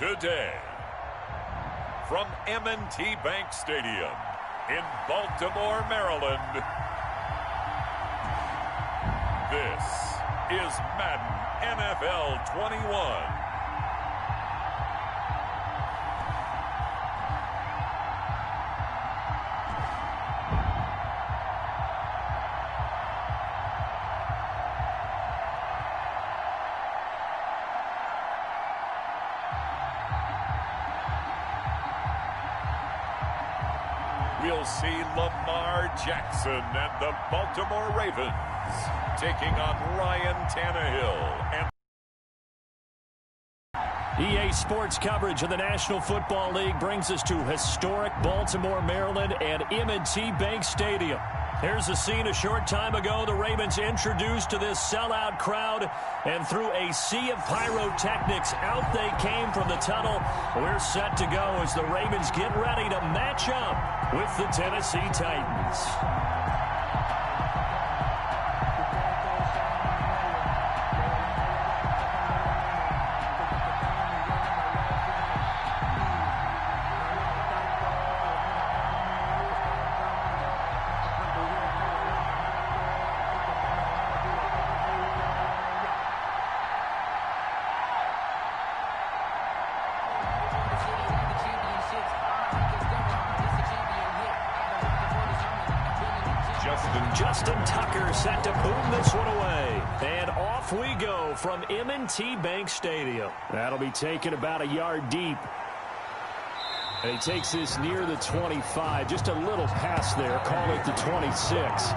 today. From M&T Bank Stadium in Baltimore, Maryland, this is Madden NFL 21. We'll see Lamar Jackson and the Baltimore Ravens taking on Ryan Tannehill. EA Sports coverage of the National Football League brings us to historic Baltimore, Maryland and M&T Bank Stadium. Here's a scene a short time ago. The Ravens introduced to this sellout crowd, and through a sea of pyrotechnics, out they came from the tunnel. We're set to go as the Ravens get ready to match up with the Tennessee Titans. Justin Tucker set to boom this one away. And off we go from M&T Bank Stadium. That'll be taken about a yard deep. And he takes this near the 25. Just a little pass there. Call it the 26.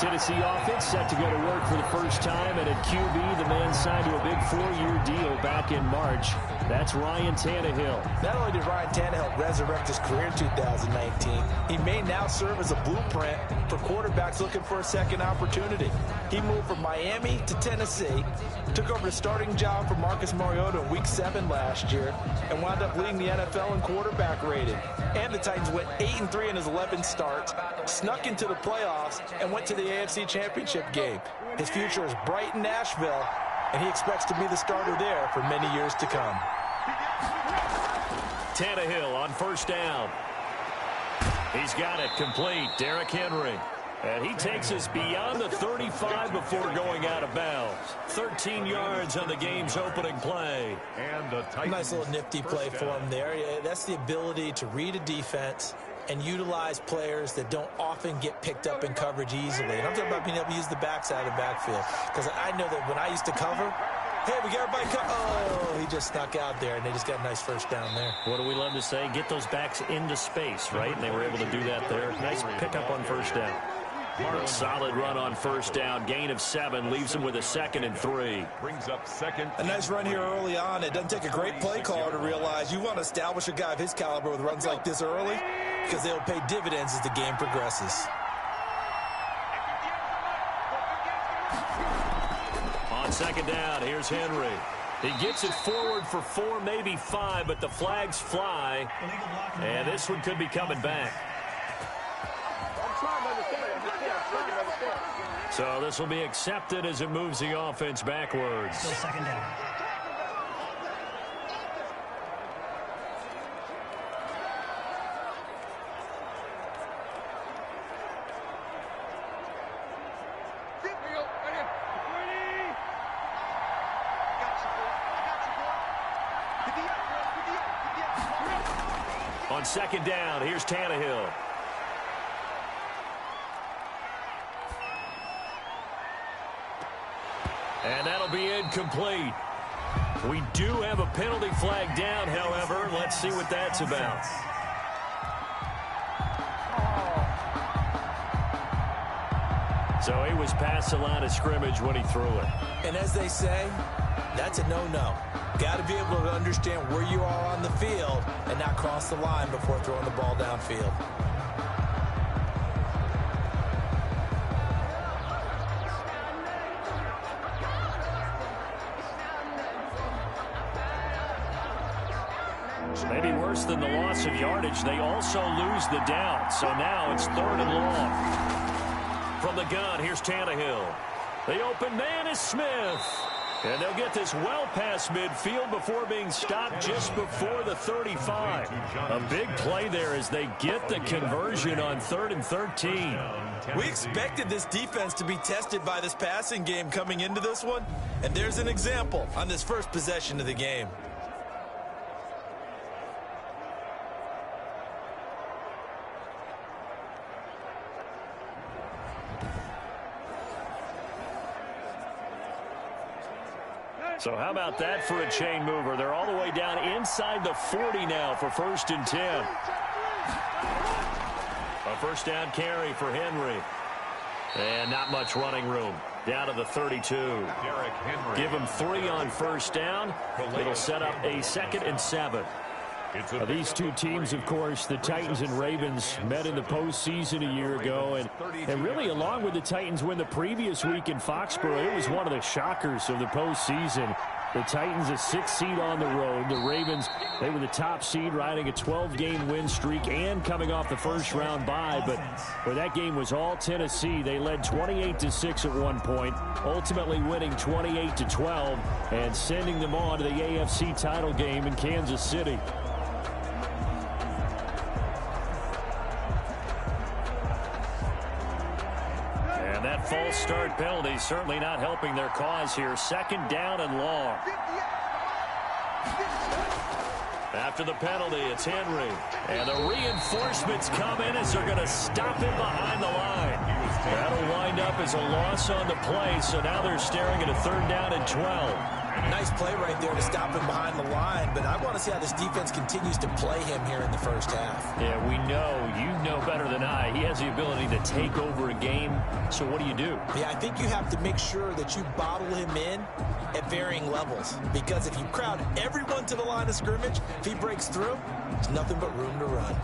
Tennessee offense set to go to work for the first time. And at QB, the man signed to a big 4-year deal back in March. That's Ryan Tannehill. Not only did Ryan Tannehill resurrect his career in 2019, he may now serve as a blueprint for quarterbacks looking for a second opportunity. He moved from Miami to Tennessee, took over the starting job for Marcus Mariota in Week 7 last year, and wound up leading the NFL in quarterback rating. And the Titans went 8-3 in his 11 starts, snuck into the playoffs, and went to the AFC Championship game. His future is bright in Nashville, and he expects to be the starter there for many years to come. Tannehill on first down. He's got it complete. Derrick Henry. And he takes us beyond the 35 before going out of bounds. 13 yards on the game's opening play. And the Titans. Nice little nifty play for him there. That's the ability to read a defense and utilize players that don't often get picked up in coverage easily. And I'm talking about being able to use the backside of the backfield. Because I know that when I used to cover, hey, we got everybody oh, he just snuck out there, and they just got a nice first down there. What do we love to say? Get those backs into space, right? And they were able to do that there. Nice pickup on first down. Solid run on first down. Gain of 7 leaves him with a 2nd and 3. Brings up second. A nice run here early on. It doesn't take a great play caller to realize you want to establish a guy of his caliber with runs like this early, because they'll pay dividends as the game progresses. On second down, here's Henry. He gets it forward for 4, maybe 5, but the flags fly, and this one could be coming back. So this will be accepted as it moves the offense backwards. Still second down. On second down, here's Tannehill. And that'll be incomplete. We do have a penalty flag down, however. Let's see what that's about. So he was past the line of scrimmage when he threw it. And as they say, that's a no-no. Got to be able to understand where you are on the field and not cross the line before throwing the ball downfield. Maybe worse than the loss of yardage, they also lose the down. So now it's 3rd and long. From the gun, here's Tannehill. The open man is Smith. And they'll get this well past midfield before being stopped just before the 35. A big play there as they get the conversion on 3rd and 13. We expected this defense to be tested by this passing game coming into this one, and there's an example on this first possession of the game. So how about that for a chain mover? They're all the way down inside the 40 now for 1st and 10. A first down carry for Henry. And not much running room. Down to the 32. Give him 3 on first down. It'll set up a 2nd and 7. These two teams, of course, the Titans and Ravens, met in the postseason a year ago. And really, along with the Titans win the previous week in Foxborough, it was one of the shockers of the postseason. The Titans, a 6th seed on the road. The Ravens, they were the top seed, riding a 12-game win streak and coming off the first-round bye. But where that game was all Tennessee, they led 28-6 at one point, ultimately winning 28-12 and sending them on to the AFC title game in Kansas City. That false start penalty certainly not helping their cause here. 2nd down and long. After the penalty, it's Henry. And the reinforcements come in as they're going to stop him behind the line. That'll wind up as a loss on the play, so now they're staring at a 3rd down and 12. Nice play right there to stop him behind the line, but I want to see how this defense continues to play him here in the first half. Yeah, we know. You know better than I. He has the ability to take over a game, so what do you do? Yeah, I think you have to make sure that you bottle him in at varying levels, because if you crowd everyone to the line of scrimmage, if he breaks through, there's nothing but room to run.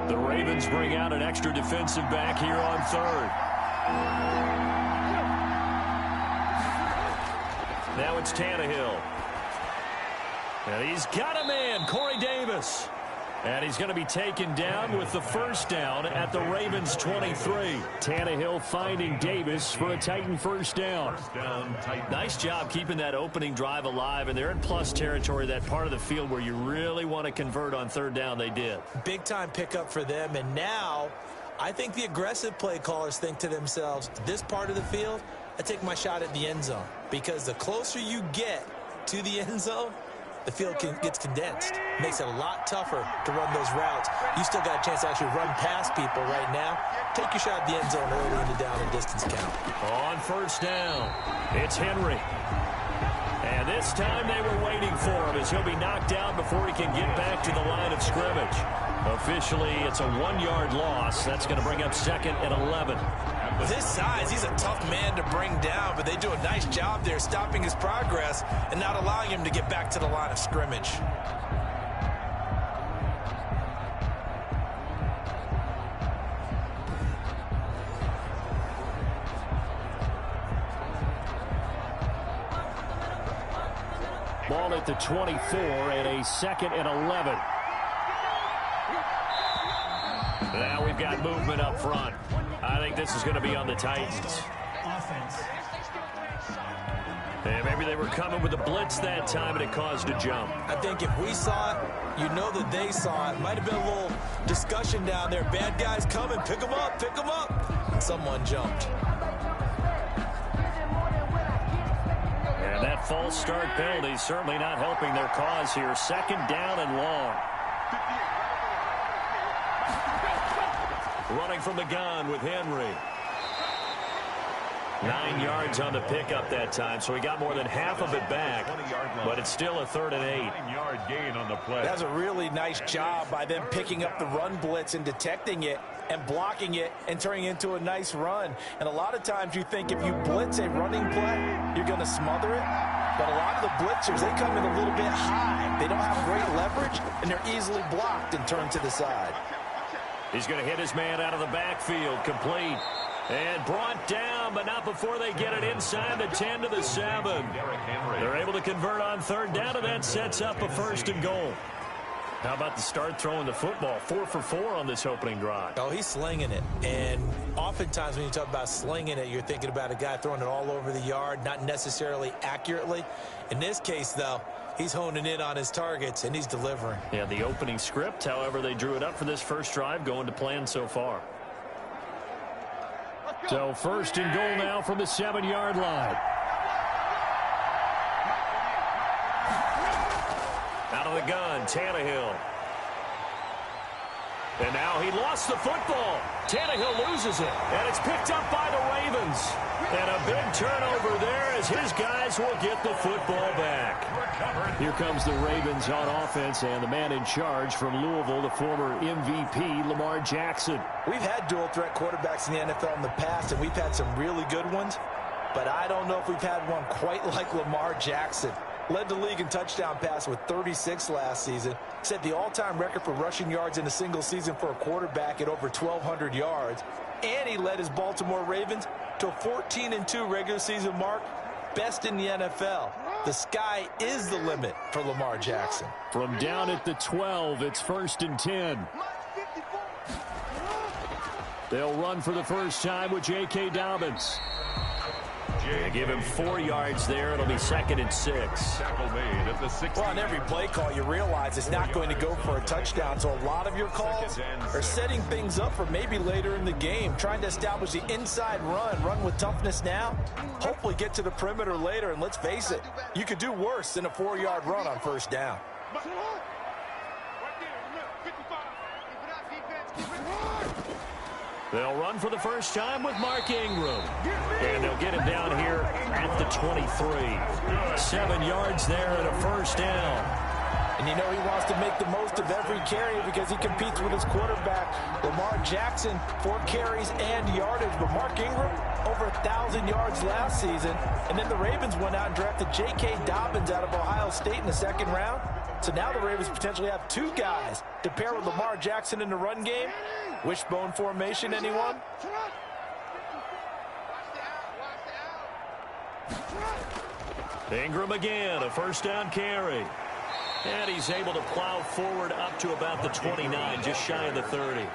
The Ravens bring out an extra defensive back here on 3rd. Now it's Tannehill. And he's got a man, Corey Davis. And he's going to be taken down with the first down at the Ravens 23. Tannehill finding Davis for a Titan first down. Nice job keeping that opening drive alive, and they're in plus territory, that part of the field where you really want to convert on 3rd down. They did. Big time pickup for them, and now I think the aggressive play callers think to themselves, this part of the field, I take my shot at the end zone, because the closer you get to the end zone, the field gets condensed. Makes it a lot tougher to run those routes. You still got a chance to actually run past people right now. Take your shot at the end zone early in the down and distance count. On first down, it's Henry. And this time they were waiting for him as he'll be knocked down before he can get back to the line of scrimmage. Officially, it's a 1-yard loss. That's going to bring up 2nd and 11. With his size, he's a tough man to bring down, but they do a nice job there stopping his progress and not allowing him to get back to the line of scrimmage. Ball at the 24 and a 2nd and 11. Now we've got movement up front. I think this is going to be on the Titans. And maybe they were coming with a blitz that time, and it caused a jump. I think if we saw it, you know that they saw it. Might have been a little discussion down there. Bad guys coming. Pick them up. Pick them up. And someone jumped. And that false start penalty certainly not helping their cause here. 2nd down and long. Running from the gun with Henry. 9 yards on the pickup that time, so he got more than half of it back, but it's still a 3rd and 8. 9-yard gain on the play. That's a really nice job by them picking up the run blitz and detecting it and blocking it and turning it into a nice run. And a lot of times you think if you blitz a running play, you're going to smother it. But a lot of the blitzers, they come in a little bit high. They don't have great leverage, and they're easily blocked and turned to the side. He's going to hit his man out of the backfield, complete. And brought down, but not before they get it inside the 10 to the 7. They're able to convert on third down, and that sets up a 1st and goal. How about the start throwing the football? 4 for 4 on this opening drive. Oh, he's slinging it. And oftentimes when you talk about slinging it, you're thinking about a guy throwing it all over the yard, not necessarily accurately. In this case, though, he's honing in on his targets, and he's delivering. Yeah, the opening script, however, they drew it up for this first drive, going to plan so far. So 1st and goal now from the 7-yard line. Out of the gun, Tannehill. And now he lost the football. Tannehill loses it, and it's picked up by the Ravens. And a big turnover there as his guys will get the football back. Here comes the Ravens on offense, and the man in charge from Louisville, the former MVP, Lamar Jackson. We've had dual-threat quarterbacks in the NFL in the past, and we've had some really good ones. But I don't know if we've had one quite like Lamar Jackson. Led the league in touchdown pass with 36 last season. Set the all-time record for rushing yards in a single season for a quarterback at over 1,200 yards. And he led his Baltimore Ravens to a 14-2 regular season mark. Best in the NFL. The sky is the limit for Lamar Jackson. From down at the 12, it's 1st and 10. They'll run for the first time with J.K. Dobbins. They give him 4 yards there. It'll be 2nd and 6. Well, on every play call, you realize it's not going to go for a touchdown. So a lot of your calls are setting things up for maybe later in the game, trying to establish the inside run with toughness now. Hopefully get to the perimeter later, and let's face it, you could do worse than a 4-yard run on 1st down. They'll run for the first time with Mark Ingram. And they'll get him down here at the 23. 7 yards there and a 1st down. And you know he wants to make the most of every carry because he competes with his quarterback, Lamar Jackson, 4 carries and yardage. But Mark Ingram, over 1,000 yards last season. And then the Ravens went out and drafted J.K. Dobbins out of Ohio State in the 2nd round. So now the Ravens potentially have 2 guys to pair with Lamar Jackson in the run game. Wishbone formation, anyone? Ingram again, a 1st down carry. And he's able to plow forward up to about the 29, just shy of the 30.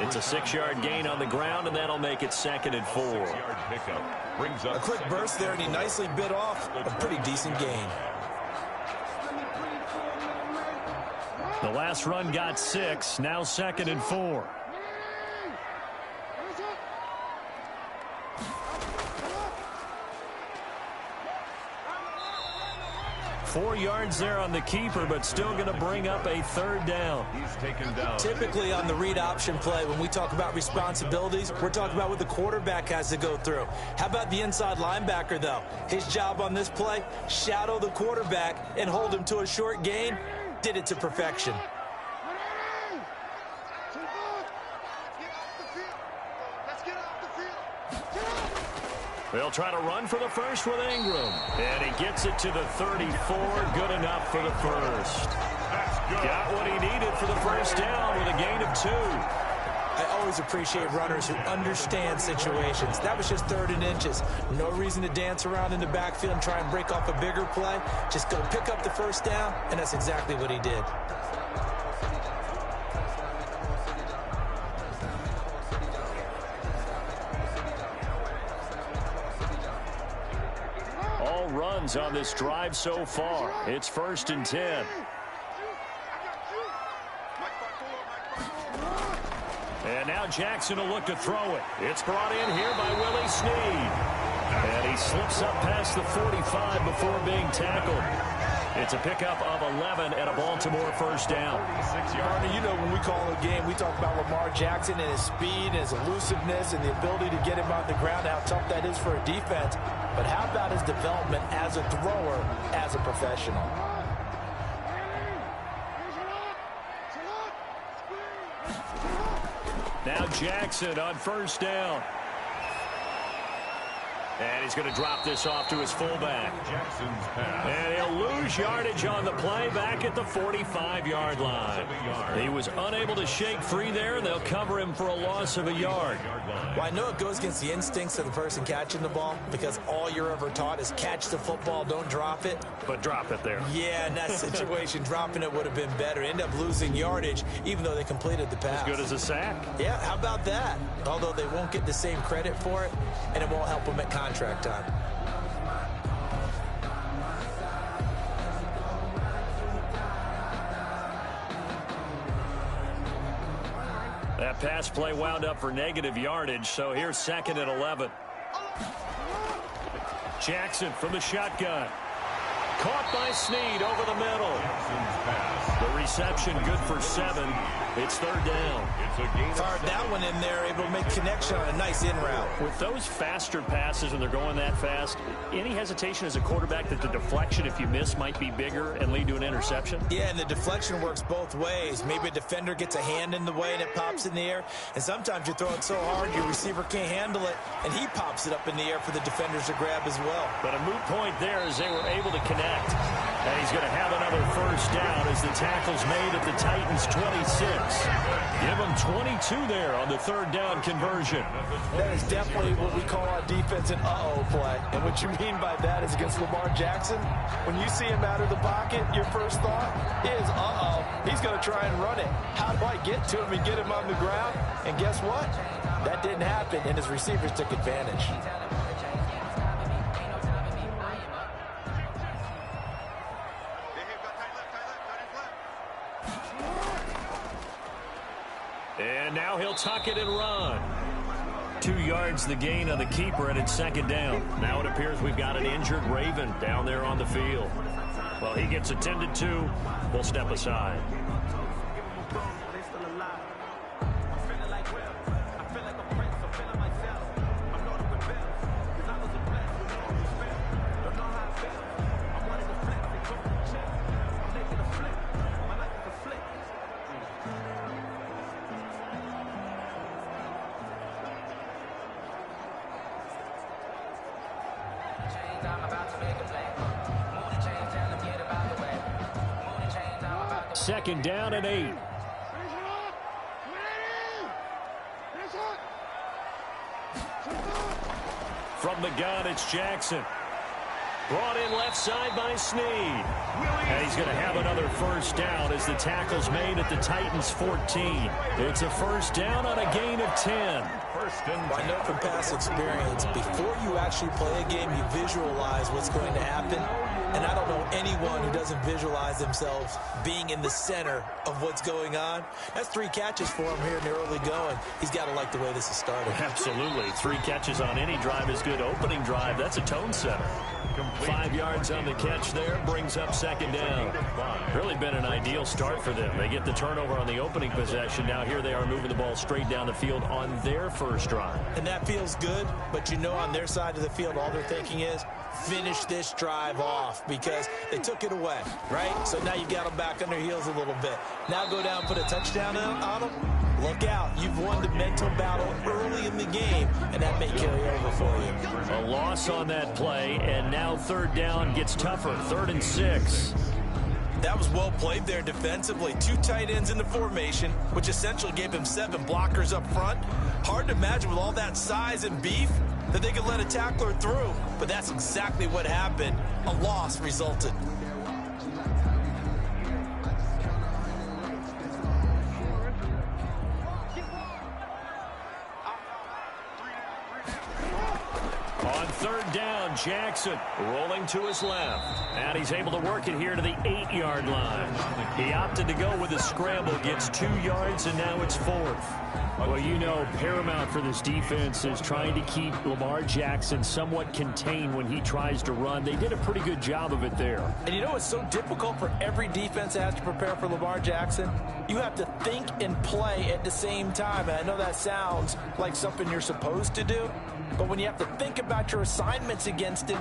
It's a 6-yard gain on the ground, and that'll make it 2nd and 4. A quick burst there, and he nicely bit off a pretty decent gain. The last run got 6, now 2nd and 4. 4 yards there on the keeper, but still going to bring up a 3rd down. He's taken down. Typically on the read option play, when we talk about responsibilities, we're talking about what the quarterback has to go through. How about the inside linebacker, though? His job on this play, shadow the quarterback and hold him to a short gain. Did it to perfection. They'll try to run for the first with Ingram. And he gets it to the 34. Good enough for the first. Got what he needed for the first down with a gain of 2. I always appreciate runners who understand situations. That was just 3rd and inches. No reason to dance around in the backfield and try and break off a bigger play. Just go pick up the first down, and that's exactly what he did. All runs on this drive so far. It's 1st and 10. And now Jackson will look to throw it. It's brought in here by Willie Snead. And he slips up past the 45 before being tackled. It's a pickup of 11 and a Baltimore first down. Barney, you know when we call a game, we talk about Lamar Jackson and his speed and his elusiveness and the ability to get him on the ground, how tough that is for a defense. But how about his development as a thrower, as a professional? Now Jackson on first down. And he's going to drop this off to his fullback. And he'll lose yardage on the play back at the 45-yard line. He was unable to shake free there, and they'll cover him for a loss of a yard. Well, I know it goes against the instincts of the person catching the ball because all you're ever taught is catch the football, don't drop it. But drop it there. Yeah, in that situation, dropping it would have been better. End up losing yardage, even though they completed the pass. As good as a sack. Yeah, how about that? Although they won't get the same credit for it, and it won't help them at contract time. That pass play wound up for negative yardage, so here's 2nd and 11. Jackson from the shotgun. Caught by Snead over the middle. The reception good for 7. It's 3rd down. Fired that one in there, able to make connection on a nice in route. With those faster passes when they're going that fast, any hesitation as a quarterback that the deflection, if you miss, might be bigger and lead to an interception? Yeah, and the deflection works both ways. Maybe a defender gets a hand in the way and it pops in the air. And sometimes you throw it so hard your receiver can't handle it, and he pops it up in the air for the defenders to grab as well. But a moot point there as they were able to connect. And he's going to have another 1st down as the tackle's made at the Titans' 26. Give them 22 there on the 3rd down conversion. That is definitely what we call our defense an uh-oh play. And what you mean by that is against Lamar Jackson, when you see him out of the pocket, your first thought is, uh-oh, he's going to try and run it. How do I get to him and get him on the ground? And guess what? That didn't happen, and his receivers took advantage. And now he'll tuck it and run. 2 yards the gain on the keeper, and it's 2nd down. Now it appears we've got an injured Raven down there on the field. Well, he gets attended to. We'll step aside. Second down and 8. From the gun, it's Jackson. Brought in left side by Snead. And he's going to have another 1st down as the tackle's made at the Titans' 14. It's a 1st down on a gain of 10. Well, I know from past experience, before you actually play a game, you visualize what's going to happen. And I don't know anyone who doesn't visualize themselves being in the center of what's going on. That's 3 catches for him here in the early going. He's got to like the way this is starting. Absolutely. 3 catches on any drive is good. Opening drive, that's a tone setter. 5 yards on the catch there, brings up 2nd down. Really been an ideal start for them. They get the turnover on the opening possession. Now here they are moving the ball straight down the field on their 1st drive. And that feels good, but you know on their side of the field, all they're thinking is, finish this drive off because they took it away, right? So now you've got them back on their heels a little bit. Now go down and put a touchdown on them. Look out. You've won the mental battle early in the game, and that may carry over for you. A loss on that play, and now 3rd down gets tougher. 3rd and 6. That was well played there defensively. 2 tight ends in the formation, which essentially gave him 7 blockers up front. Hard to imagine with all that size and beef that they could let a tackler through, but that's exactly what happened. A loss resulted. On 3rd down, Jackson rolling to his left. And he's able to work it here to the 8-yard line. He opted to go with a scramble, gets 2 yards, and now it's 4th. Well, you know, paramount for this defense is trying to keep Lamar Jackson somewhat contained when he tries to run. They did a pretty good job of it there. And you know it's so difficult for every defense that has to prepare for Lamar Jackson? You have to think and play at the same time. And I know that sounds like something you're supposed to do, but when you have to think about your assignments against him,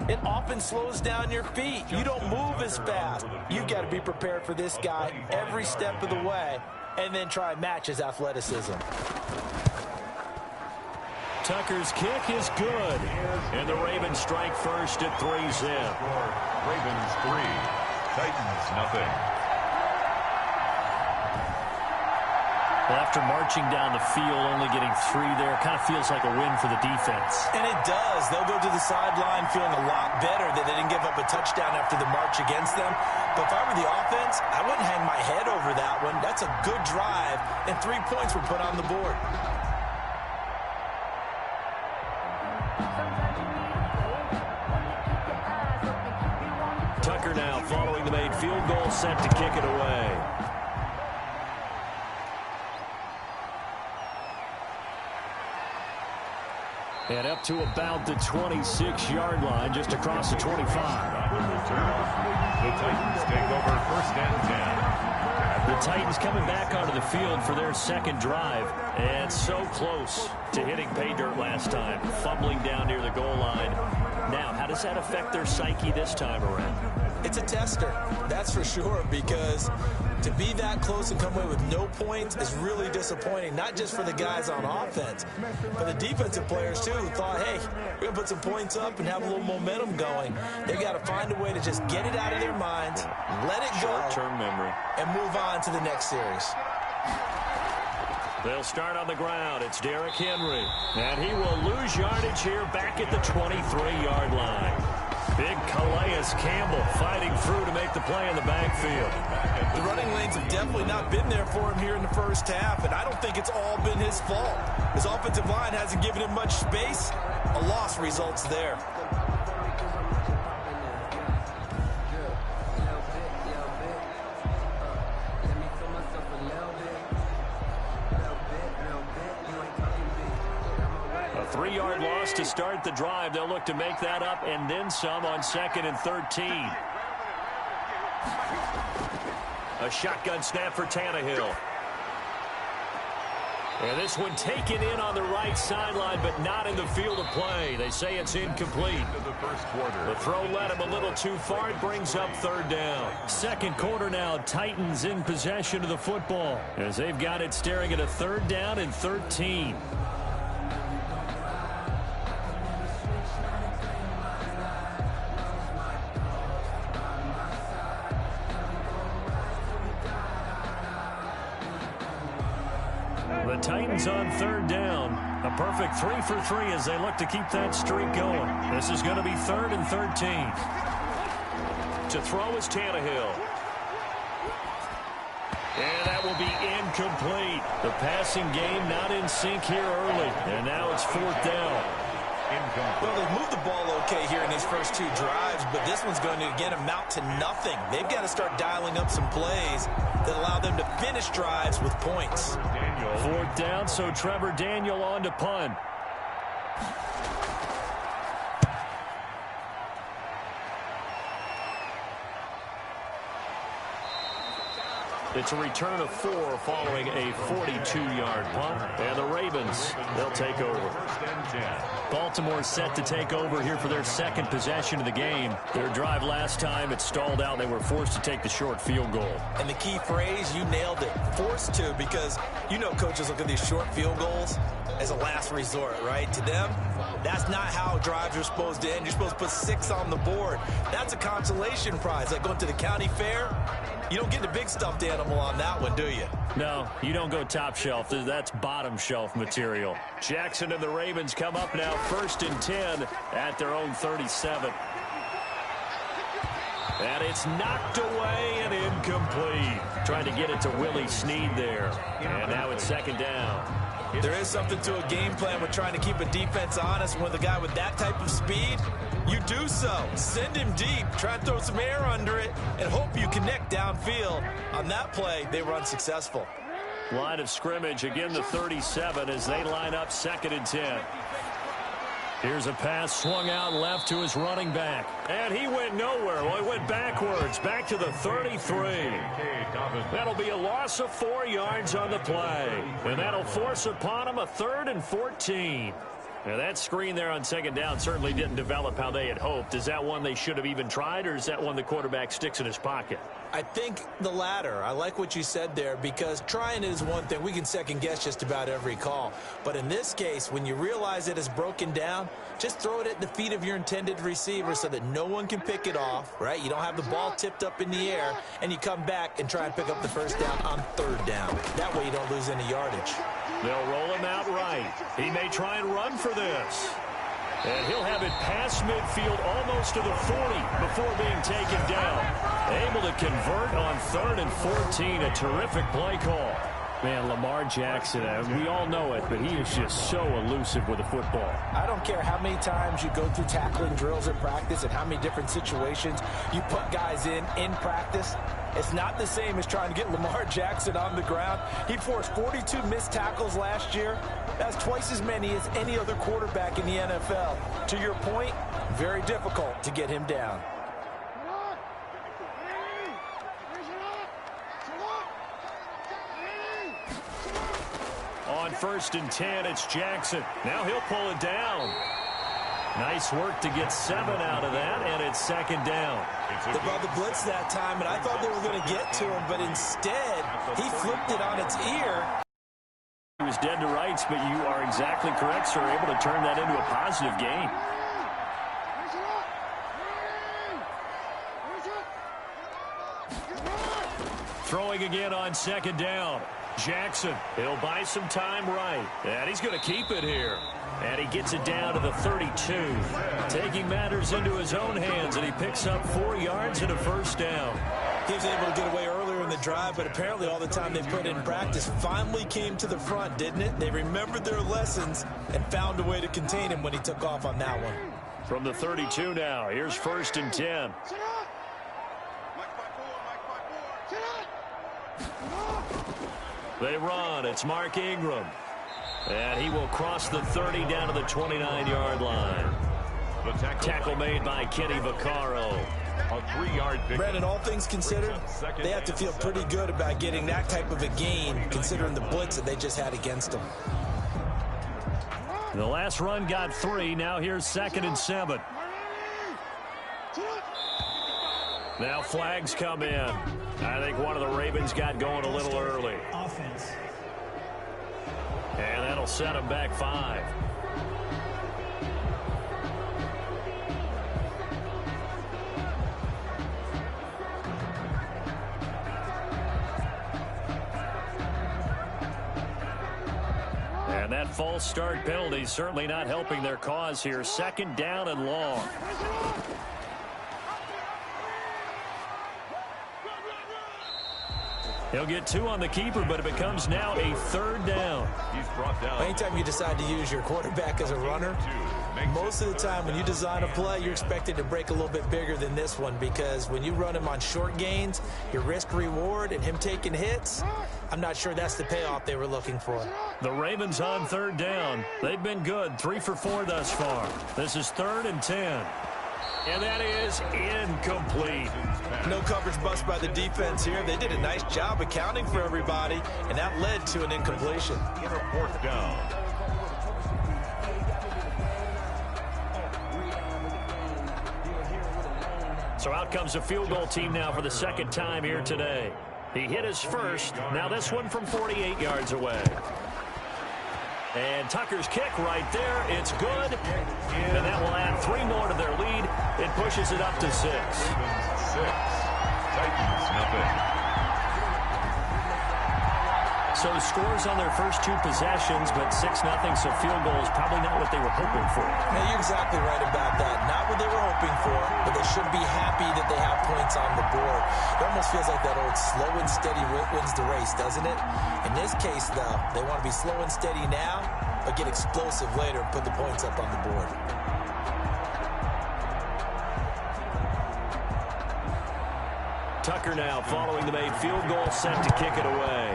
it often slows down your feet. You don't move as fast. You've got to be prepared for this guy every step of the way and then try and match his athleticism. Tucker's kick is good. And the Ravens strike first at 3-zip. Ravens 3, Titans nothing. Well, after marching down the field, only getting 3 there, kind of feels like a win for the defense. And it does. They'll go to the sideline feeling a lot better that they didn't give up a touchdown after the march against them. But if I were the offense, I wouldn't hang my head over that one. That's a good drive, and 3 points were put on the board. Tucker now following the made field goal, set to kick it away. And up to about the 26-yard line, just across the 25. The Titans take over first and 10. The Titans coming back onto the field for their second drive. And so close to hitting pay dirt last time, fumbling down near the goal line. Now, how does that affect their psyche this time around? It's a tester, that's for sure, because to be that close and come away with no points is really disappointing, not just for the guys on offense, but the defensive players, too, who thought, hey, we're going to put some points up and have a little momentum going. They've got to find a way to just get it out of their minds, let it go, short-term memory, and move on to the next series. They'll start on the ground. It's Derrick Henry. And he will lose yardage here back at the 23-yard line. Big Calais Campbell fighting through to make the play in the backfield. The running lanes have definitely not been there for him here in the first half, and I don't think it's all been his fault. His offensive line hasn't given him much space. A loss results there. A 3-yard loss to start the drive. They'll look to make that up and then some on 2nd and 13. A shotgun snap for Tannehill. And this one taken in on the right sideline, but not in the field of play. They say it's incomplete. The throw led him a little too far. It brings up 3rd down. Second quarter now, Titans in possession of the football as they've got it staring at a 3rd down and 13. The Titans on 3rd down. A perfect 3 for 3 as they look to keep that streak going. This is going to be 3rd and 13. To throw is Tannehill. And that will be incomplete. The passing game not in sync here early. And now it's 4th down. Well, they've moved the ball okay here in these first 2 drives, but this one's going to, again, amount to nothing. They've got to start dialing up some plays that allow them to finish drives with points. 4th down, so Trevor Daniel on to punt. It's a return of 4 following a 42-yard punt. And the Ravens, they'll take over. Baltimore set to take over here for their second possession of the game. Their drive last time, it stalled out. They were forced to take the short field goal. And the key phrase, you nailed it, forced to, because you know coaches look at these short field goals as a last resort, right? To them, that's not how drives are supposed to end. You're supposed to put 6 on the board. That's a consolation prize, like going to the county fair. You don't get the big stuffed animal on that one, do you? No, you don't go top shelf. That's bottom shelf material. Jackson and the Ravens come up now 1st and 10 at their own 37. And it's knocked away and incomplete. Trying to get it to Willie Snead there. And now it's 2nd down. There is something to a game plan with trying to keep a defense honest. With a guy with that type of speed, you do so. Send him deep. Try and throw some air under it and hope you connect downfield. On that play, they were unsuccessful. Line of scrimmage, again the 37 as they line up 2nd and 10. Here's a pass swung out left to his running back. And he went nowhere. Well, he went backwards, back to the 33. That'll be a loss of 4 yards on the play. And that'll force upon him a 3rd and 14. Now that screen there on second down certainly didn't develop how they had hoped. Is that one they should have even tried, or is that one the quarterback sticks in his pocket? I think the latter. I like what you said there, because trying is one thing. We can second guess just about every call. But in this case, when you realize it is broken down, just throw it at the feet of your intended receiver so that no one can pick it off, right? You don't have the ball tipped up in the air, and you come back and try and pick up the first down on third down. That way you don't lose any yardage. They'll roll him out right. He may try and run for this. And he'll have it past midfield almost to the 40 before being taken down. Able to convert on 3rd and 14. A terrific play call. Man, Lamar Jackson, we all know it, but he is just so elusive with the football. I don't care how many times you go through tackling drills in practice and how many different situations you put guys in practice. It's not the same as trying to get Lamar Jackson on the ground. He forced 42 missed tackles last year. That's twice as many as any other quarterback in the NFL. To your point, very difficult to get him down. On 1st and 10, it's Jackson. Now he'll pull it down. Nice work to get 7 out of that, and it's 2nd down. They brought the blitz that time, and I thought they were going to get to him, but instead, he flipped it on its ear. He was dead to rights, but you are exactly correct, sir. Able to turn that into a positive gain. Throwing again on 2nd down. Jackson, he'll buy some time right. And he's going to keep it here. And he gets it down to the 32. Taking matters into his own hands, and he picks up 4 yards and a first down. He was able to get away earlier in the drive, but apparently all the time they put in practice finally came to the front, didn't it? They remembered their lessons and found a way to contain him when he took off on that one. From the 32 now, here's 1st and 10. They run. It's Mark Ingram. And he will cross the 30 down to the 29-yard line. The tackle made by Kenny Vaccaro. A 3-yard pick. Brandon, all things considered, they have to feel pretty good about getting that type of a gain, considering the blitz that they just had against them. The last run got 3. Now here's 2nd and 7. Now flags come in. I think one of the Ravens got going a little early. Offense. And that'll set them back 5. And that false start penalty certainly not helping their cause here. 2nd down and long. He'll get 2 on the keeper, but it becomes now a 3rd down. He's brought down. Anytime you decide to use your quarterback as a runner, most of the time when you design a play, you're expected to break a little bit bigger than this one, because when you run him on short gains, your risk-reward and him taking hits, I'm not sure that's the payoff they were looking for. The Ravens on 3rd down. They've been good, 3 for 4 thus far. This is 3rd and 10. And that is incomplete. No coverage bust by the defense here. They did a nice job accounting for everybody, and that led to an incompletion. In a 4th down. So out comes a field goal team now for the 2nd time here today. He hit his first. Now this one from 48 yards away. And Tucker's kick right there. It's good. And that will add 3 more to their lead. It pushes it up to 6. Ravens 6. Titans nothing. So scores on their first 2 possessions, but 6-0, so field goal is probably not what they were hoping for. Now, you're exactly right about that. Not what they were hoping for, but they should be happy that they have points on the board. It almost feels like that old slow and steady wins the race, doesn't it? In this case, though, they want to be slow and steady now, but get explosive later and put the points up on the board. Tucker now following the made field goal, set to kick it away.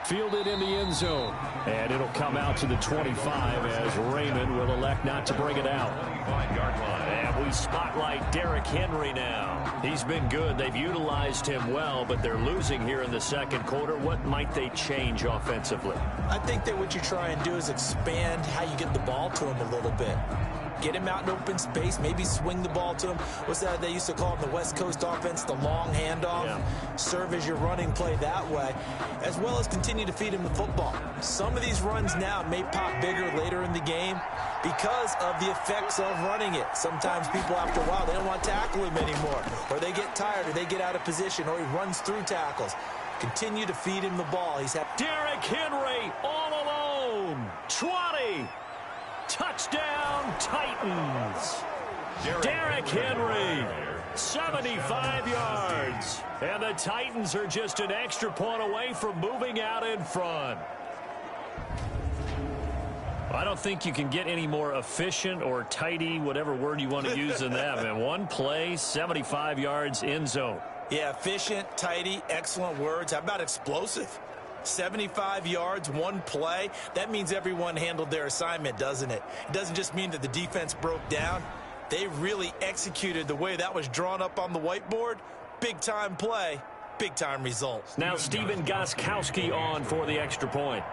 Fielded in the end zone. And it'll come out to the 25 as Raymond will elect not to bring it out. And we spotlight Derrick Henry now. He's been good. They've utilized him well, but they're losing here in the second quarter. What might they change offensively? I think that what you try and do is expand how you get the ball to him a little bit. Get him out in open space, maybe swing the ball to him. What's that they used to call in the West Coast offense, the long handoff? Yeah. Serve as your running play that way, as well as continue to feed him the football. Some of these runs now may pop bigger later in the game because of the effects of running it. Sometimes people, after a while, they don't want to tackle him anymore, or they get tired, or they get out of position, or he runs through tackles. Continue to feed him the ball. Derrick Henry all alone. 20. Touchdown, Titans. Derrick Henry, 75 yards. And the Titans are just an extra point away from moving out in front. I don't think you can get any more efficient or tidy, whatever word you want to use in that, man. One play, 75 yards, end zone. Yeah, efficient, tidy, excellent words. How about explosive? 75 yards, one play. That means everyone handled their assignment, doesn't it? It doesn't just mean that the defense broke down. They really executed the way that was drawn up on the whiteboard. Big-time play, big-time results. Now Stephen Gostkowski on for the extra point.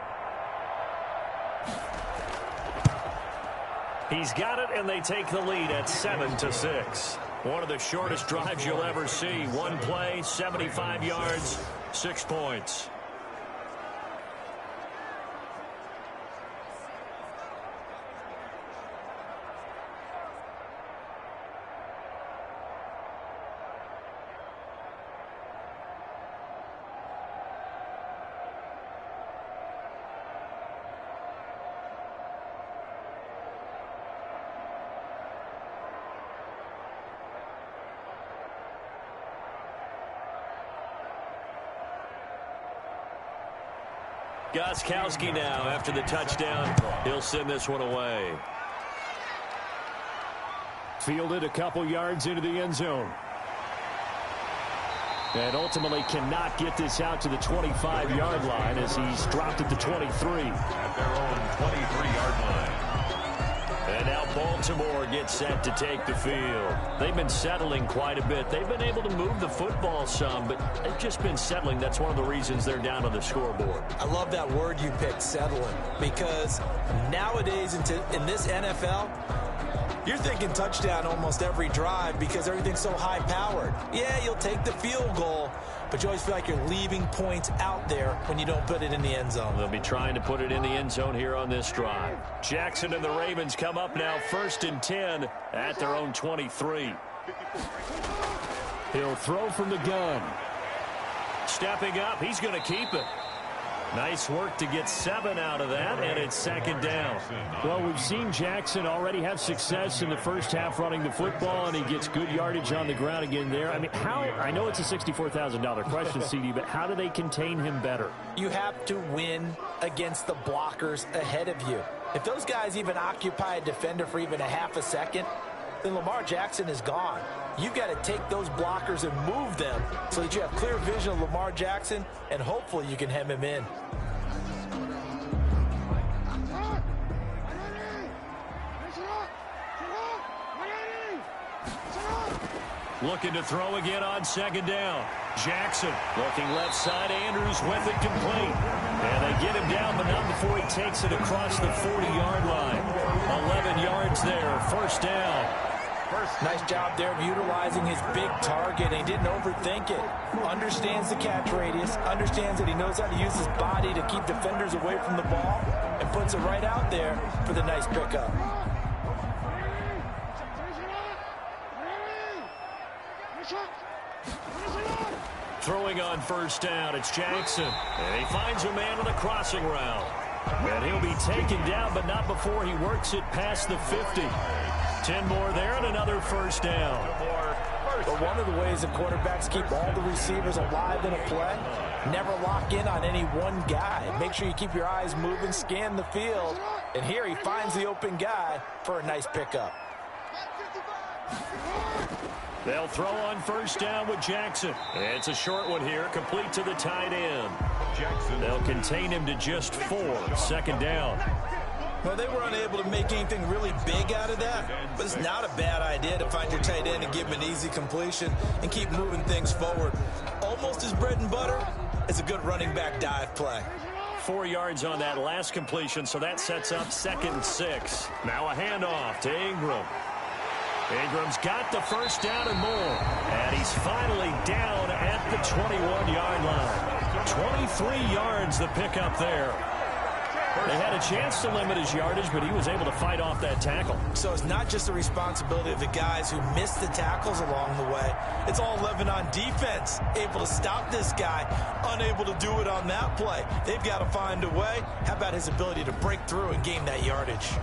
He's got it, and they take the lead at 7-6. One of the shortest drives you'll ever see. One play, 75 yards, 6 points. Gostkowski now after the touchdown. He'll send this one away. Fielded a couple yards into the end zone. And ultimately cannot get this out to the 25-yard line as he's dropped at the 23. At their own 23-yard line. And now Baltimore gets set to take the field. They've been settling quite a bit. They've been able to move the football some, but they've just been settling. That's one of the reasons they're down on the scoreboard. I love that word you picked, settling, because nowadays in this NFL, you're thinking touchdown almost every drive because everything's so high-powered. Yeah, you'll take the field goal, but you always feel like you're leaving points out there when you don't put it in the end zone. They'll be trying to put it in the end zone here on this drive. Jackson and the Ravens come up now 1st and 10 at their own 23. He'll throw from the gun. Stepping up, he's going to keep it. Nice work to get 7 out of that, and it's 2nd down. Well, we've seen Jackson already have success in the first half running the football, and he gets good yardage on the ground again there. I mean, I know it's a $64,000 question, CD, but how do they contain him better? You have to win against the blockers ahead of you. If those guys even occupy a defender for even a half a second, then Lamar Jackson is gone. You've got to take those blockers and move them so that you have clear vision of Lamar Jackson, and hopefully you can hem him in. Looking to throw again on 2nd down. Jackson looking left side. Andrews with it complete. And they get him down, but not before he takes it across the 40-yard line. 11 yards there. 1st down. Nice job there of utilizing his big target, and he didn't overthink it. Understands the catch radius, understands that he knows how to use his body to keep defenders away from the ball, and puts it right out there for the nice pickup. Throwing on 1st down, it's Jackson. And he finds a man on a crossing route. And he'll be taken down, but not before he works it past the 50. 10 more there and another 1st down. But one of the ways the quarterbacks keep all the receivers alive in a play, never lock in on any one guy. Make sure you keep your eyes moving, scan the field. And here he finds the open guy for a nice pickup. They'll throw on first down with Jackson. It's a short one here, complete to the tight end. Jackson. They'll contain him to just 4. Second down. Well, they were unable to make anything really big out of that, but it's not a bad idea to find your tight end and give him an easy completion and keep moving things forward. Almost his bread and butter is a good running back dive play. 4 yards on that last completion, so that sets up 2nd and 6. Now a handoff to Ingram. Ingram's got the first down and more, and he's finally down at the 21-yard line. 23 yards the pickup there. They had a chance to limit his yardage, but he was able to fight off that tackle. So it's not just the responsibility of the guys who missed the tackles along the way. It's all 11 on defense, able to stop this guy, unable to do it on that play. They've got to find a way. How about his ability to break through and gain that yardage?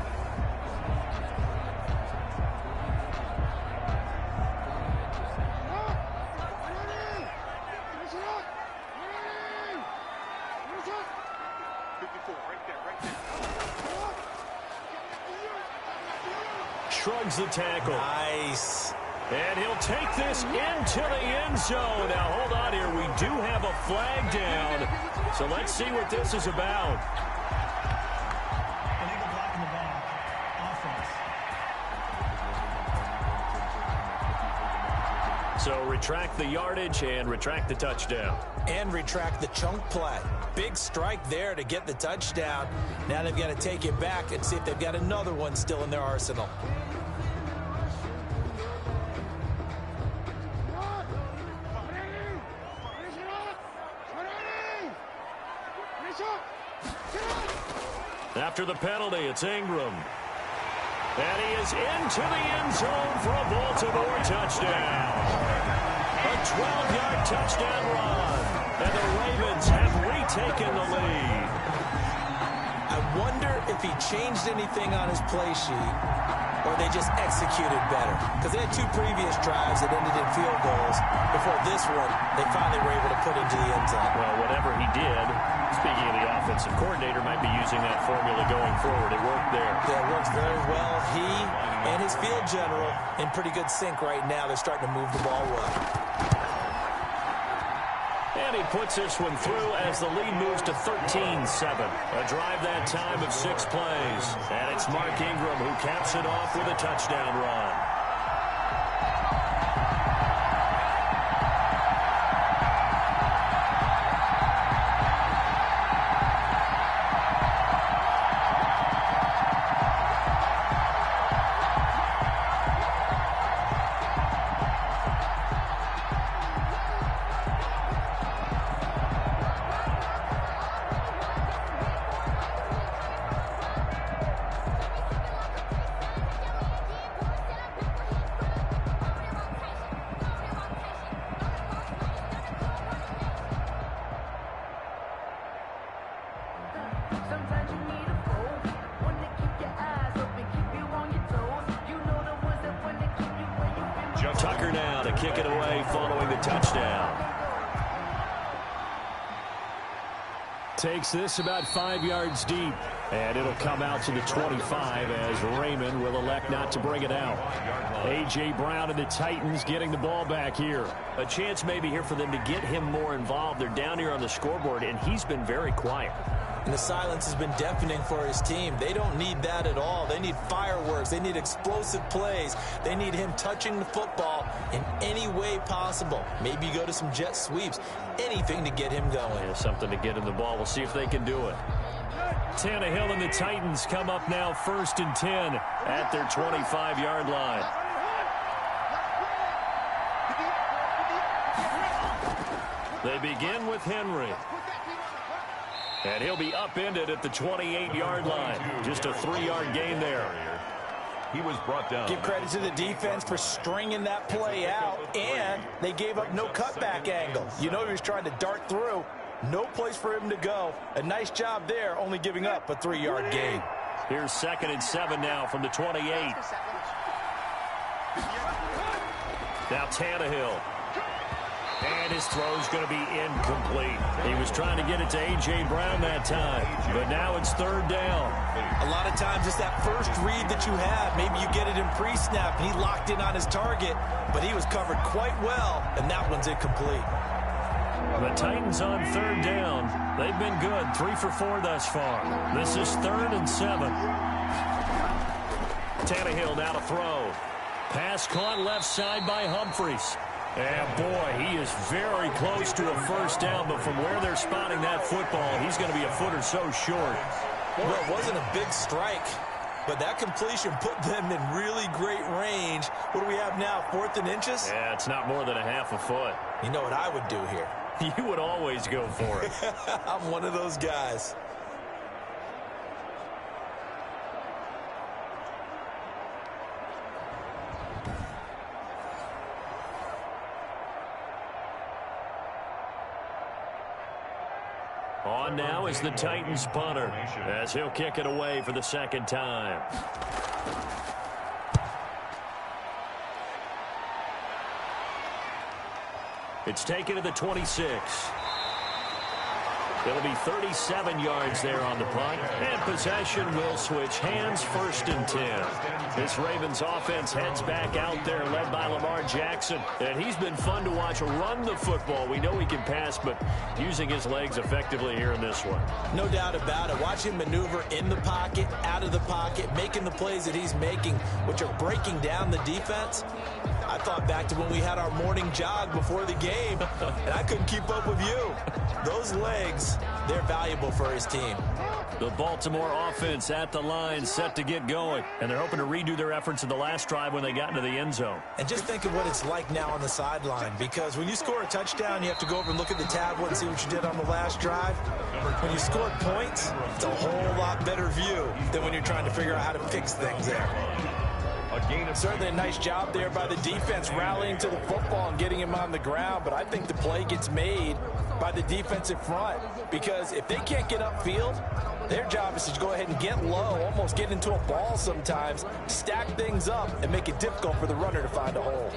Shrugs the tackle. Nice. And he'll take this into the end zone. Now, hold on here. We do have a flag down. So let's see what this is about. Illegal blocking the ball. Offense. So retract the yardage and retract the touchdown. And retract the chunk play. Big strike there to get the touchdown. Now they've got to take it back and see if they've got another one still in their arsenal. After the penalty, it's Ingram. And he is into the end zone for a Baltimore touchdown. A 12-yard touchdown run. And the Ravens have retaken the lead. I wonder if he changed anything on his play sheet or they just executed better. Because they had 2 previous drives that ended in field goals. Before this one, they finally were able to put into the end zone. Well, whatever he did, speaking of the offensive coordinator, might be using that formula going forward. It worked there. Yeah, it works very well. He and his field general in pretty good sync right now. They're starting to move the ball well. And he puts this one through as the lead moves to 13-7. A drive that time of 6 plays. And it's Mark Ingram who caps it off with a touchdown run. Tucker now to kick it away following the touchdown. Takes this about 5 yards deep, and it'll come out to the 25 as Raymond will elect not to bring it out. A.J. Brown and the Titans getting the ball back here. A chance maybe here for them to get him more involved. They're down here on the scoreboard, and he's been very quiet. And the silence has been deafening for his team. They don't need that at all. They need fireworks. They need explosive plays. They need him touching the football in any way possible. Maybe go to some jet sweeps. Anything to get him going. Yeah, something to get him the ball. We'll see if they can do it. Tannehill and the Titans come up now 1st and 10 at their 25-yard line. They begin with Henry. And he'll be upended at the 28-yard line. Just a 3-yard gain there. He was brought down. Give credit to the defense for stringing that play out, and they gave up no cutback angle. You know he was trying to dart through. No place for him to go. A nice job there, only giving up a 3-yard gain. Here's 2nd and 7 now from the 28. Now Tannehill. And his throw's going to be incomplete. He was trying to get it to A.J. Brown that time, but now it's third down. A lot of times it's that first read that you have. Maybe you get it in pre-snap, and he locked in on his target, but he was covered quite well, and that one's incomplete. The Titans on third down. They've been good, 3 for 4 thus far. This is 3rd and 7. Tannehill now to throw. Pass caught left side by Humphries. And, boy, he is very close to a first down, but from where they're spotting that football, he's going to be a foot or so short. Well, it wasn't a big strike, but that completion put them in really great range. What do we have now, 4th and inches? Yeah, it's not more than a half a foot. You know what I would do here? You would always go for it. I'm one of those guys. On now is the Titans punter, as he'll kick it away for the second time. It's taken to the 26. It'll be 37 yards there on the punt. And possession will switch hands, 1st and 10. This Ravens offense heads back out there, led by Lamar Jackson. And he's been fun to watch run the football. We know he can pass, but using his legs effectively here in this one. No doubt about it. Watch him maneuver in the pocket, out of the pocket, making the plays that he's making, which are breaking down the defense. I thought back to when we had our morning jog before the game, and I couldn't keep up with you. Those legs, they're valuable for his team. The Baltimore offense at the line, set to get going. And they're hoping to redo their efforts in the last drive when they got into the end zone. And just think of what it's like now on the sideline, because when you score a touchdown, you have to go over and look at the tablet and see what you did on the last drive. When you score points, it's a whole lot better view than when you're trying to figure out how to fix things there. Certainly a nice job there by the defense rallying to the football and getting him on the ground, but I think the play gets made by the defensive front, because if they can't get upfield, their job is to go ahead and get low, almost get into a ball sometimes, stack things up, and make it difficult for the runner to find a hole.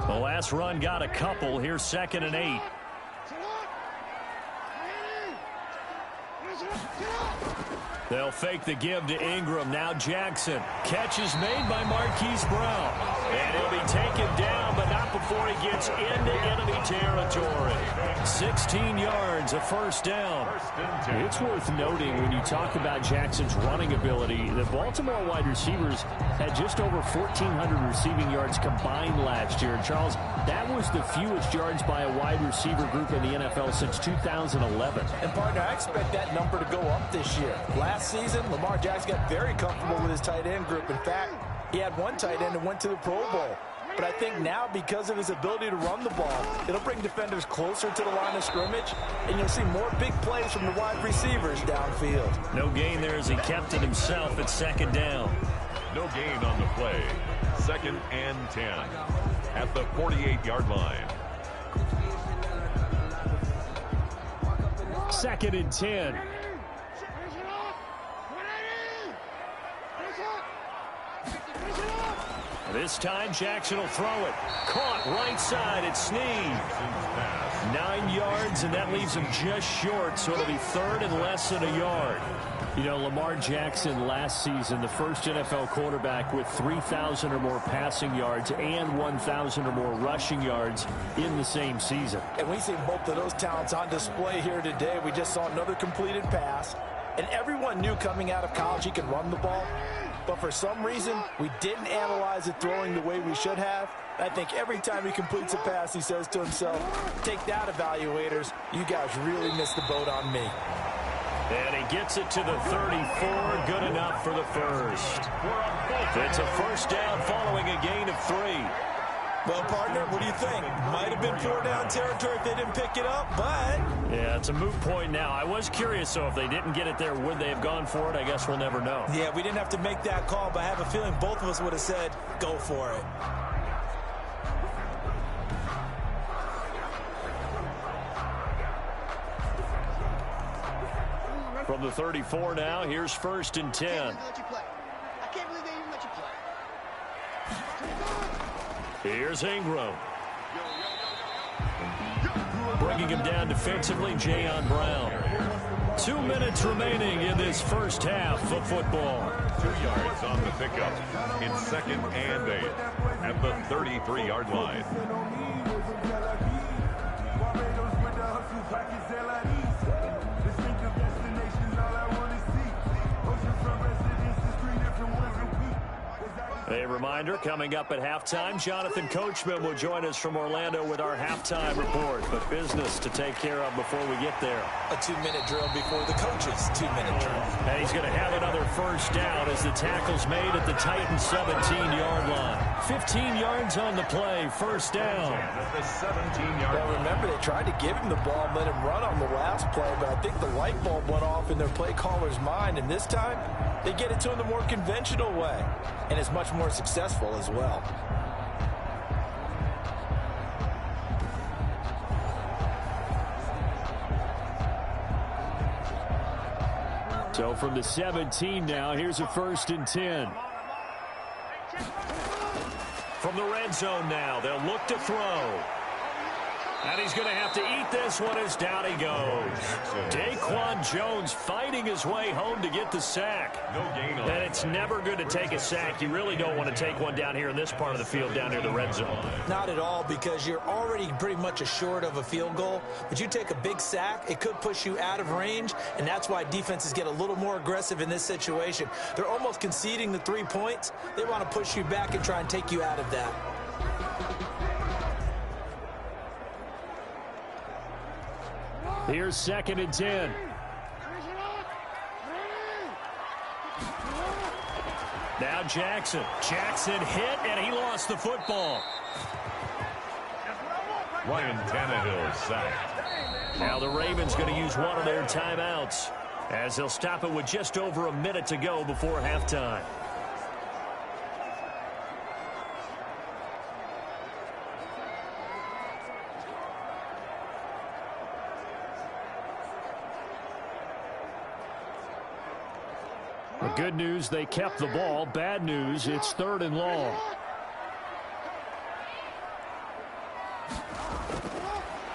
The last run got a couple. Here's 2nd and 8. They'll fake the give to Ingram. Now Jackson. Catch is made by Marquise Brown. And he'll be taken down, but not before he gets into enemy territory. 16 yards, a first down. It's worth noting when you talk about Jackson's running ability, the Baltimore wide receivers had just over 1,400 receiving yards combined last year. And Charles, that was the fewest yards by a wide receiver group in the NFL since 2011. And, partner, I expect that number to go up this year. Last season, Lamar Jackson got very comfortable with his tight end group. In fact, he had one tight end and went to the Pro Bowl. But I think now, because of his ability to run the ball, it'll bring defenders closer to the line of scrimmage, and you'll see more big plays from the wide receivers downfield. No gain there as he kept it himself at 2nd down. No gain on the play. 2nd and 10 at the 48-yard line. 2nd and 10. This time Jackson will throw it. Caught right side. It's Snead. 9 yards, and that leaves him just short, so it'll be 3rd and less than a yard. You know, Lamar Jackson last season, the first NFL quarterback with 3,000 or more passing yards and 1,000 or more rushing yards in the same season. And we see both of those talents on display here today. We just saw another completed pass, and everyone knew coming out of college he could run the ball. But for some reason, we didn't analyze it throwing the way we should have. I think every time he completes a pass, he says to himself, take that, evaluators. You guys really missed the boat on me. And he gets it to the 34. Good enough for the first. It's a first down following a gain of 3. Well, partner, what do you think? Might have been 4-down territory if they didn't pick it up, but... Yeah, it's a moot point now. I was curious, so if they didn't get it there, would they have gone for it? I guess we'll never know. Yeah, we didn't have to make that call, but I have a feeling both of us would have said, go for it. From the 34 now, here's 1st and 10. I can't believe they Here's Ingram. Bringing him down defensively, Jayon Brown. 2 minutes remaining in this first half of football. 2 yards on the pickup in 2nd and 8 at the 33-yard line. A reminder, coming up at halftime, Jonathan Coachman will join us from Orlando with our halftime report. But business to take care of before we get there. A 2-minute drill before the coach's 2-minute drill. And he's going to have another first down as the tackle's made at the Titans' 17-yard line. 15 yards on the play, first down. At the 17-yard Well, remember, they tried to give him the ball and let him run on the last play, but I think the light bulb went off in their play caller's mind, and this time they get it to him the more conventional way, and it's much more successful as well. So from the 17 now, here's a 1st and 10. From the red zone now, they'll look to throw. And he's going to have to eat this one as down he goes. Daquan Jones fighting his way home to get the sack. No gain on And it's never good to take a sack. You really don't want to take one down here in this part of the field, down near the red zone. Not at all, because you're already pretty much assured of a field goal. But you take a big sack, it could push you out of range, and that's why defenses get a little more aggressive in this situation. They're almost conceding the 3 points. They want to push you back and try and take you out of that. Here's 2nd and 10. Now Jackson. Jackson hit, and he lost the football. Ryan Tannehill sacked. Now the Ravens going to use one of their timeouts as they'll stop it with just over a minute to go before halftime. Good news, they kept the ball. Bad news, it's 3rd and long.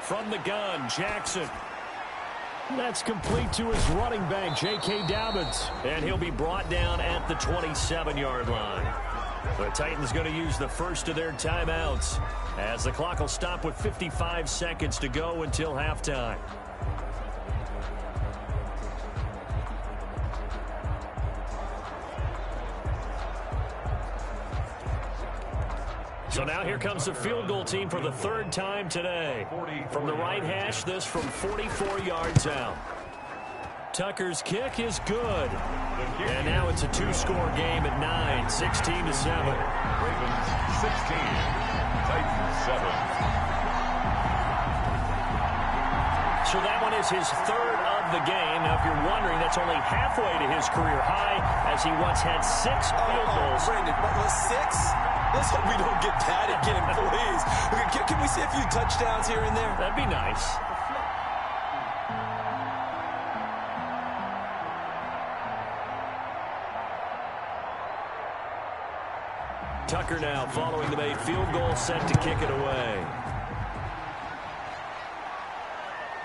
From the gun, Jackson. That's complete to his running back, J.K. Dobbins. And he'll be brought down at the 27-yard line. The Titans going to use the first of their timeouts as the clock will stop with 55 seconds to go until halftime. So now here comes the field goal team for the 3rd time today. From the right hash, this from 44 yards out. Tucker's kick is good. And now it's a 2-score game at 9, 16-7. Ravens 16, Titans 7. So that one is his 3rd of the game. Now, if you're wondering, that's only halfway to his career high, as he once had 6 field goals. Brandon, what was 6? Let's hope we don't get that again, please. Can we see a few touchdowns here and there? That'd be nice. Tucker now following the made field goal, set to kick it away.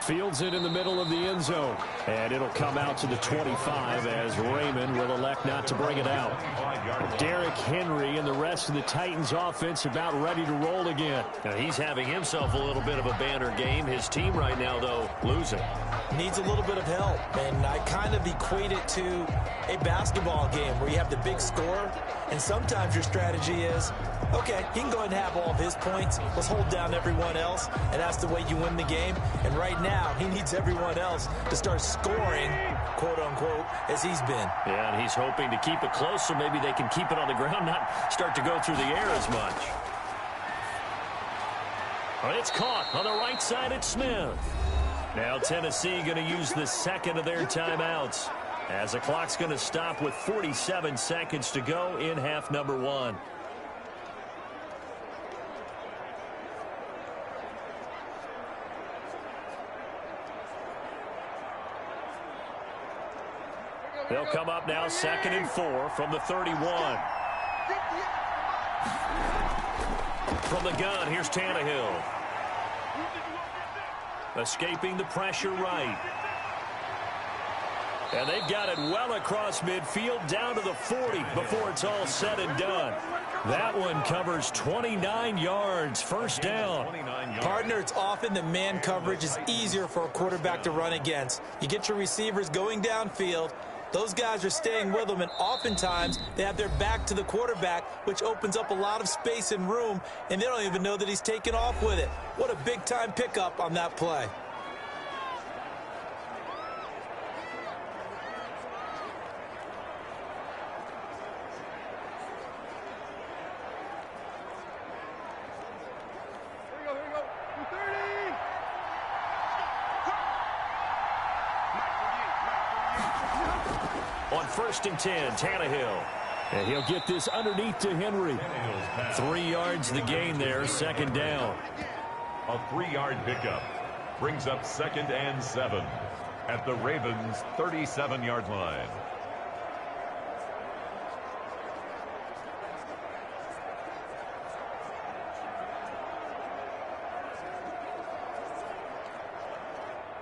Fields it in the middle of the end zone. And it'll come out to the 25 as Raymond will elect not to bring it out. Derrick Henry and the rest of the Titans offense about ready to roll again. Now he's having himself a little bit of a banner game. His team right now, though, losing. Needs a little bit of help. And I kind of equate it to a basketball game where you have the big scorer. And sometimes your strategy is, okay, he can go ahead and have all of his points. Let's hold down everyone else. And that's the way you win the game. And right now, he needs everyone else to start scoring, quote-unquote, as he's been. Yeah, and he's hoping to keep it close so maybe they can keep it on the ground, not start to go through the air as much. Well, it's caught on the right side at Smith. Now Tennessee going to use the 2nd of their timeouts as the clock's going to stop with 47 seconds to go in half number 1. They'll come up now 2nd and 4 from the 31. From the gun, here's Tannehill. Escaping the pressure right. And they've got it well across midfield down to the 40 before it's all said and done. That one covers 29 yards, first down. Partner, it's often that man coverage is easier for a quarterback to run against. You get your receivers going downfield. Those guys are staying with them, and oftentimes they have their back to the quarterback, which opens up a lot of space and room, and they don't even know that he's taken off with it. What a big-time pickup on that play. On 1st and 10, Tannehill. And he'll get this underneath to Henry. 3 yards the gain there, second down. A 3-yard pickup brings up 2nd and 7 at the Ravens' 37-yard line.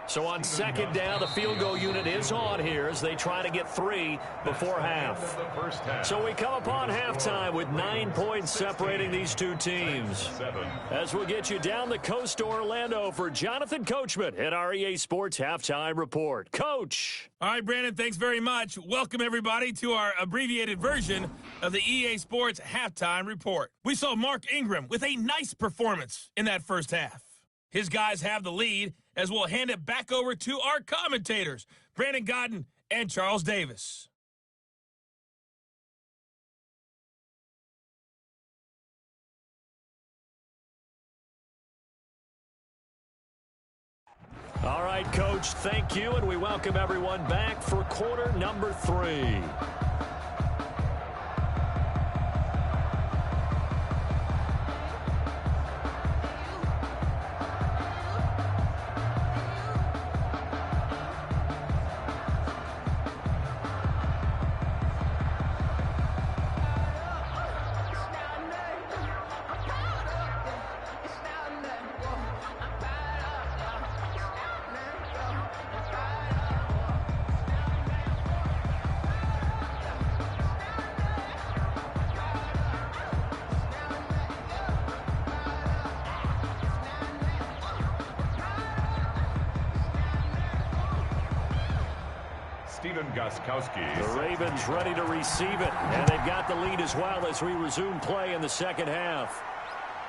So on 2nd down, the field goal unit is on here as they try to get 3 before half. So we come upon halftime with 9 points separating these two teams. As we'll get you down the coast to Orlando for Jonathan Coachman at our EA Sports Halftime Report. Coach. All right, Brandon, thanks very much. Welcome, everybody, to our abbreviated version of the EA Sports Halftime Report. We saw Mark Ingram with a nice performance in that first half. His guys have the lead, as we'll hand it back over to our commentators, Brandon Godden and Charles Davis. All right, Coach, thank you, and we welcome everyone back for quarter number 3. The Ravens ready to receive it, and they've got the lead as well as we resume play in the second half.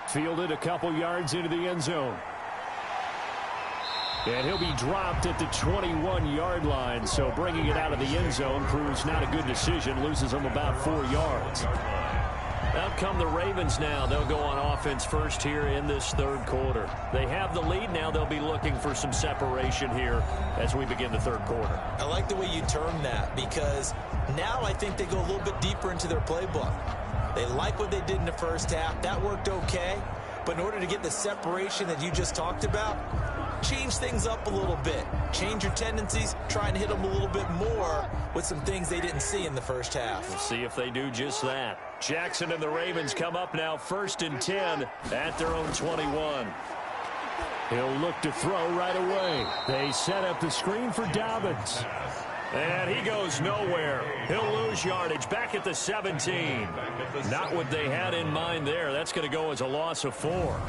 Fielded a couple yards into the end zone. And he'll be dropped at the 21-yard line, so bringing it out of the end zone proves not a good decision, loses him about 4 yards. Out come the Ravens now. They'll go on offense first here in this third quarter. They have the lead now. They'll be looking for some separation here as we begin the third quarter. I like the way you term that, because now I think they go a little bit deeper into their playbook. They like what they did in the first half. That worked okay. But in order to get the separation that you just talked about, change things up a little bit. Change your tendencies, try and hit them a little bit more with some things they didn't see in the first half. We'll see if they do just that. Jackson and the Ravens come up now 1st and 10 at their own 21. He'll look to throw right away. They set up the screen for Dobbins. And he goes nowhere. He'll lose yardage back at the 17. Not what they had in mind there. That's going to go as a loss of 4.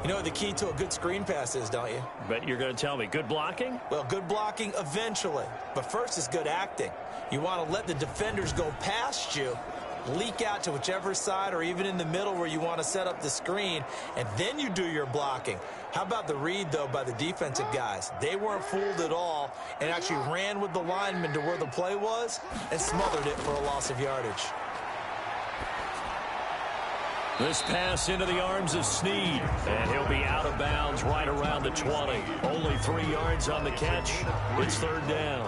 You know what the key to a good screen pass is, don't you? Bet you're going to tell me. Good blocking? Well, good blocking eventually. But first is good acting. You want to let the defenders go past you, leak out to whichever side or even in the middle where you want to set up the screen, and then you do your blocking. How about the read, though, by the defensive guys? They weren't fooled at all and actually ran with the lineman to where the play was and smothered it for a loss of yardage. This pass into the arms of Snead, and he'll be out of bounds right around the 20. Only 3 yards on the catch. It's third down.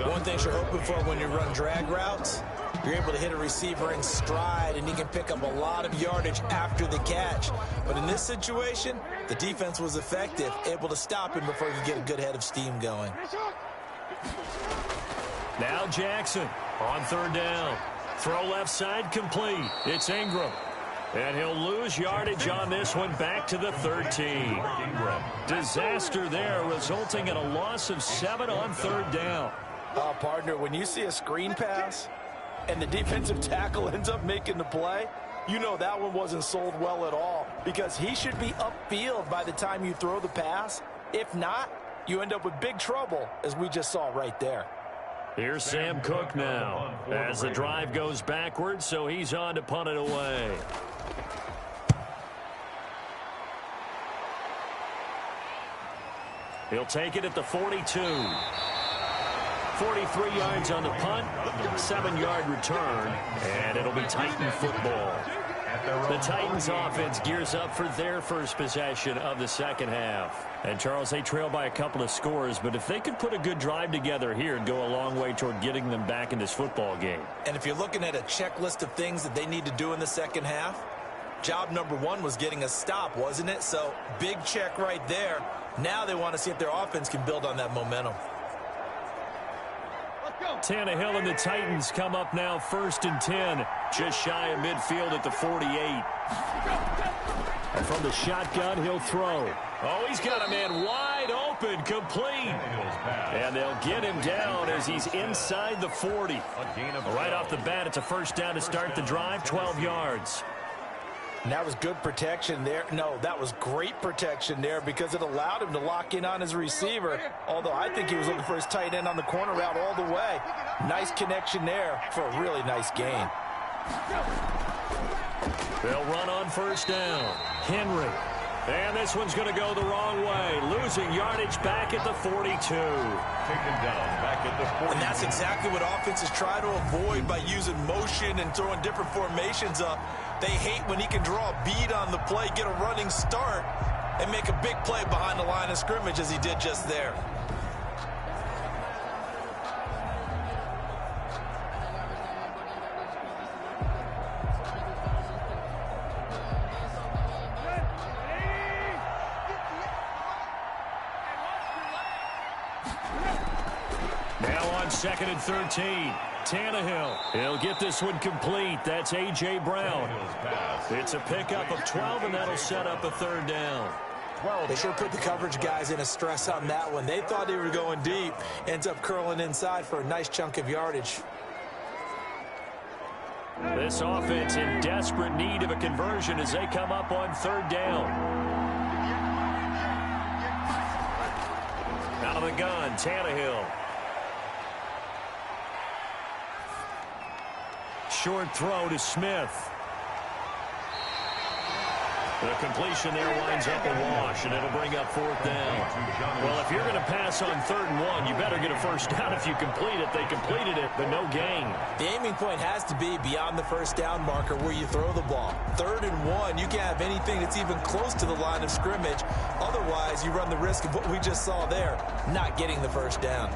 One thing you're hoping for when you run drag routes, you're able to hit a receiver in stride, and he can pick up a lot of yardage after the catch. But in this situation, the defense was effective, able to stop him before he could get a good head of steam going. Now Jackson on third down. Throw left side complete. It's Ingram. And he'll lose yardage on this one, back to the 13. Disaster there, resulting in a loss of 7 on 3rd down. Partner, when you see a screen pass and the defensive tackle ends up making the play, you know that one wasn't sold well at all, because he should be upfield by the time you throw the pass. If not, you end up with big trouble, as we just saw right there. Here's Sam Cook now, as the drive goes backwards, so he's on to punt it away. He'll take it at the 42. 43 yards on the punt, 7-yard return, and it'll be Titan football. The Titans offense gears up for their first possession of the second half. And Charles, they trail by a couple of scores, but if they could put a good drive together here, it'd go a long way toward getting them back in this football game. And if you're looking at a checklist of things that they need to do in the second half, job number 1 was getting a stop, wasn't it? So big check right there. Now they want to see if their offense can build on that momentum. Tannehill and the Titans come up now 1st and 10, just shy of midfield at the 48. And from the shotgun, he'll throw. Oh, he's got a man wide open, complete. And they'll get him down as he's inside the 40. Right off the bat, it's a first down to start the drive, 12 yards. And that was good protection there. No, that was great protection there, because it allowed him to lock in on his receiver. Although I think he was looking for his tight end on the corner route all the way. Nice connection there for a really nice gain. They'll run on first down. Henry. And this one's going to go the wrong way. Losing yardage back at the 42. Taken down back at the 40. And that's exactly what offenses try to avoid by using motion and throwing different formations up. They hate when he can draw a bead on the play, get a running start, and make a big play behind the line of scrimmage as he did just there. Now on 2nd and 13. Tannehill. He'll get this one complete. That's A.J. Brown. It's a pickup of 12, and that'll set up a 3rd down. They sure put the coverage guys in a stress on that one. They thought they were going deep. Ends up curling inside for a nice chunk of yardage. This offense in desperate need of a conversion as they come up on 3rd down. Out of the gun, Tannehill. Short throw to Smith. The completion there winds up a wash, and it'll bring up 4th down. Well, if you're going to pass on 3rd and 1, you better get a first down if you complete it. They completed it, but no gain. The aiming point has to be beyond the first down marker where you throw the ball. 3rd and 1, you can't have anything that's even close to the line of scrimmage. Otherwise, you run the risk of what we just saw there, not getting the first down.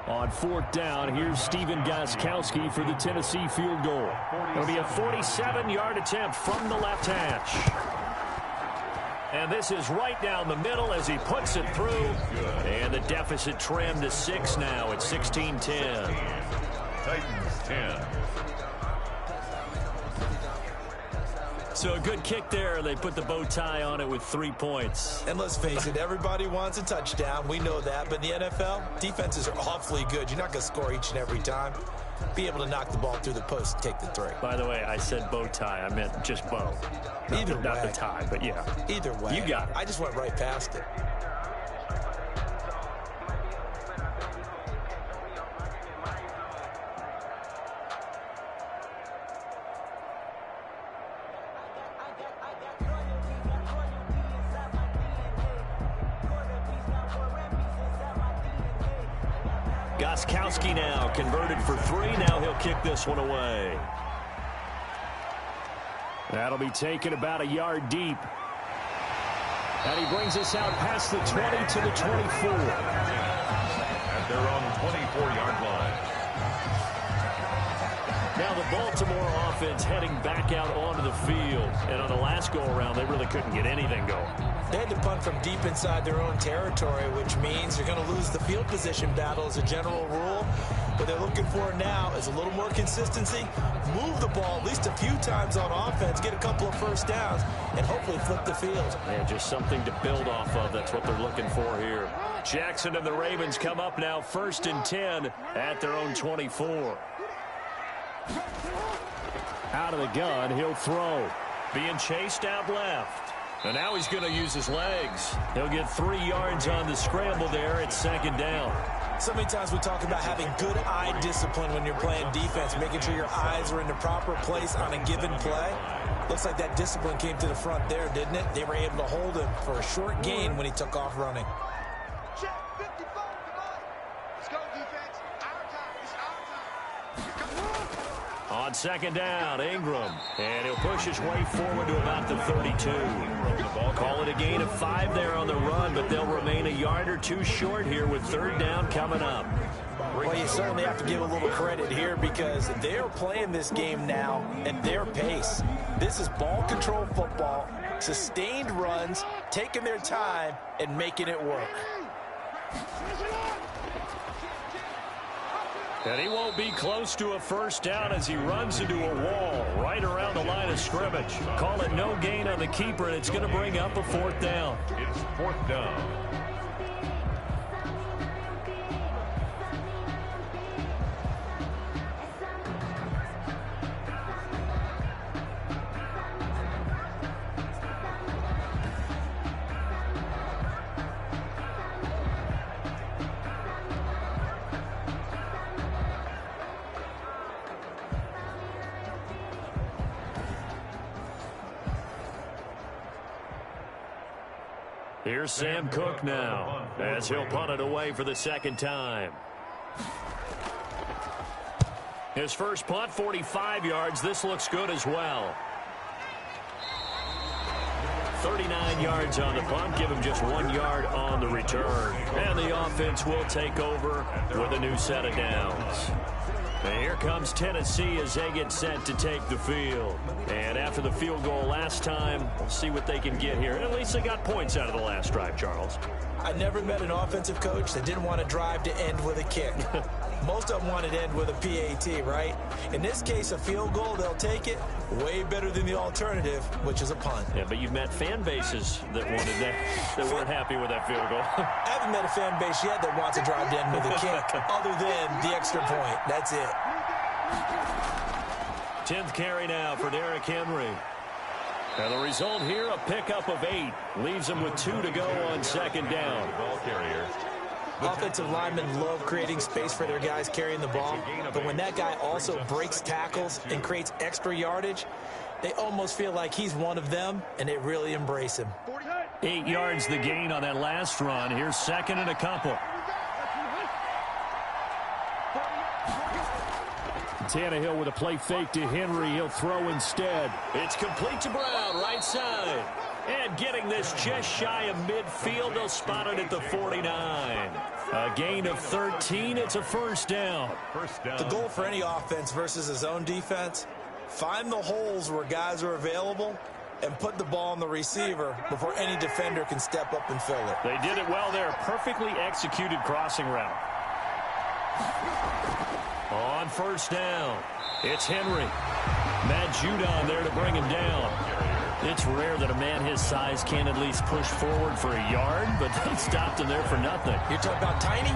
On 4th down, here's Stephen Gostkowski for the Tennessee field goal. It'll be a 47-yard attempt from the left hash. And this is right down the middle as he puts it through. And the deficit trimmed to 6 now at 16-10. Titans 10. So a good kick there. They put the bow tie on it with 3 points. And let's face it, everybody wants a touchdown. We know that. But in the NFL, defenses are awfully good. You're not going to score each and every time. Be able to knock the ball through the post and take the 3. By the way, I said bow tie. I meant just bow. Not the tie, but yeah. Either way. You got it. I just went right past it. Gostkowski now converted for 3. Now he'll kick this one away. That'll be taken about a yard deep. And he brings us out past the 20 to the 24. At their own 24-yard line. Now the Baltimore offense offense heading back out onto the field. And on the last go-around, they really couldn't get anything going. They had to punt from deep inside their own territory, which means you're going to lose the field position battle as a general rule. What they're looking for now is a little more consistency, move the ball at least a few times on offense, get a couple of first downs, and hopefully flip the field. Yeah, just something to build off of. That's what they're looking for here. Jackson and the Ravens come up now 1st and 10 at their own 24. Out of the gun, he'll throw. Being chased out left. And now he's going to use his legs. He'll get 3 yards on the scramble there at 2nd down. So many times we talk about having good eye discipline when you're playing defense, making sure your eyes are in the proper place on a given play. Looks like that discipline came to the front there, didn't it? They were able to hold him for a short gain when he took off running. Check 54, come on. Let's go, defense. Our time. It's our time. On 2nd down, Ingram. And he'll push his way forward to about the 32. Call it a gain of 5 there on the run, but they'll remain a yard or 2 short here with 3rd down coming up. Well, you certainly have to give a little credit here because they're playing this game now at their pace. This is ball control football, sustained runs, taking their time, and making it work. And he won't be close to a 1st down as he runs into a wall right around the line of scrimmage. Call it no gain on the keeper, and it's going to bring up a 4th down. It's 4th down. Here's Sam Cook now as he'll punt it away for the 2nd time. His first punt, 45 yards. This looks good as well. 39 yards on the punt. Give him just 1 yard on the return. And the offense will take over with a new set of downs. And here comes Tennessee as they get set to take the field. And after the field goal last time, we'll see what they can get here. At least they got points out of the last drive, Charles. I never met an offensive coach that didn't want to drive to end with a kick. Most of them wanted to end with a PAT, right? In this case, a field goal, they'll take it. Way better than the alternative, which is a punt. Yeah, but you've met fan bases that wanted that weren't happy with that field goal. I haven't met a fan base yet that wants to drive to end with a kick, other than the extra point. That's it. 10th carry now for Derrick Henry. And the result here, a pickup of 8. Leaves him with 2 to go on 2nd down. Ball carrier. Offensive linemen love creating space for their guys carrying the ball, but when that guy also breaks tackles and creates extra yardage, they almost feel like he's one of them, and they really embrace him. 8 yards the gain on that last run. Here's 2nd and a couple. Tannehill with a play fake to Henry. He'll throw instead. It's complete to Brown, right side. And getting this just shy of midfield, they'll spot it at the 49. A gain of 13. It's a 1st down. The goal for any offense versus his own defense, find the holes where guys are available and put the ball on the receiver before any defender can step up and fill it. They did it well there. Perfectly executed crossing route. On 1st down, it's Henry. Matt Judon there to bring him down. It's rare that a man his size can at least push forward for a yard, but they stopped him there for nothing. You're talking about Tiny?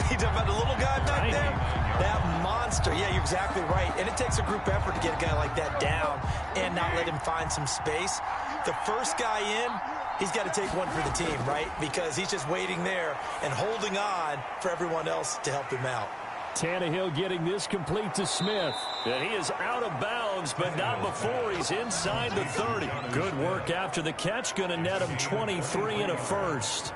You're talking about the little guy back there? That monster. Yeah, you're exactly right. And it takes a group effort to get a guy like that down and not let him find some space. The first guy in, he's got to take one for the team, right? Because he's just waiting there and holding on for everyone else to help him out. Tannehill getting this complete to Smith. And he is out of bounds, but not before he's inside the 30. Good work after the catch. Going to net him 23 and a 1st.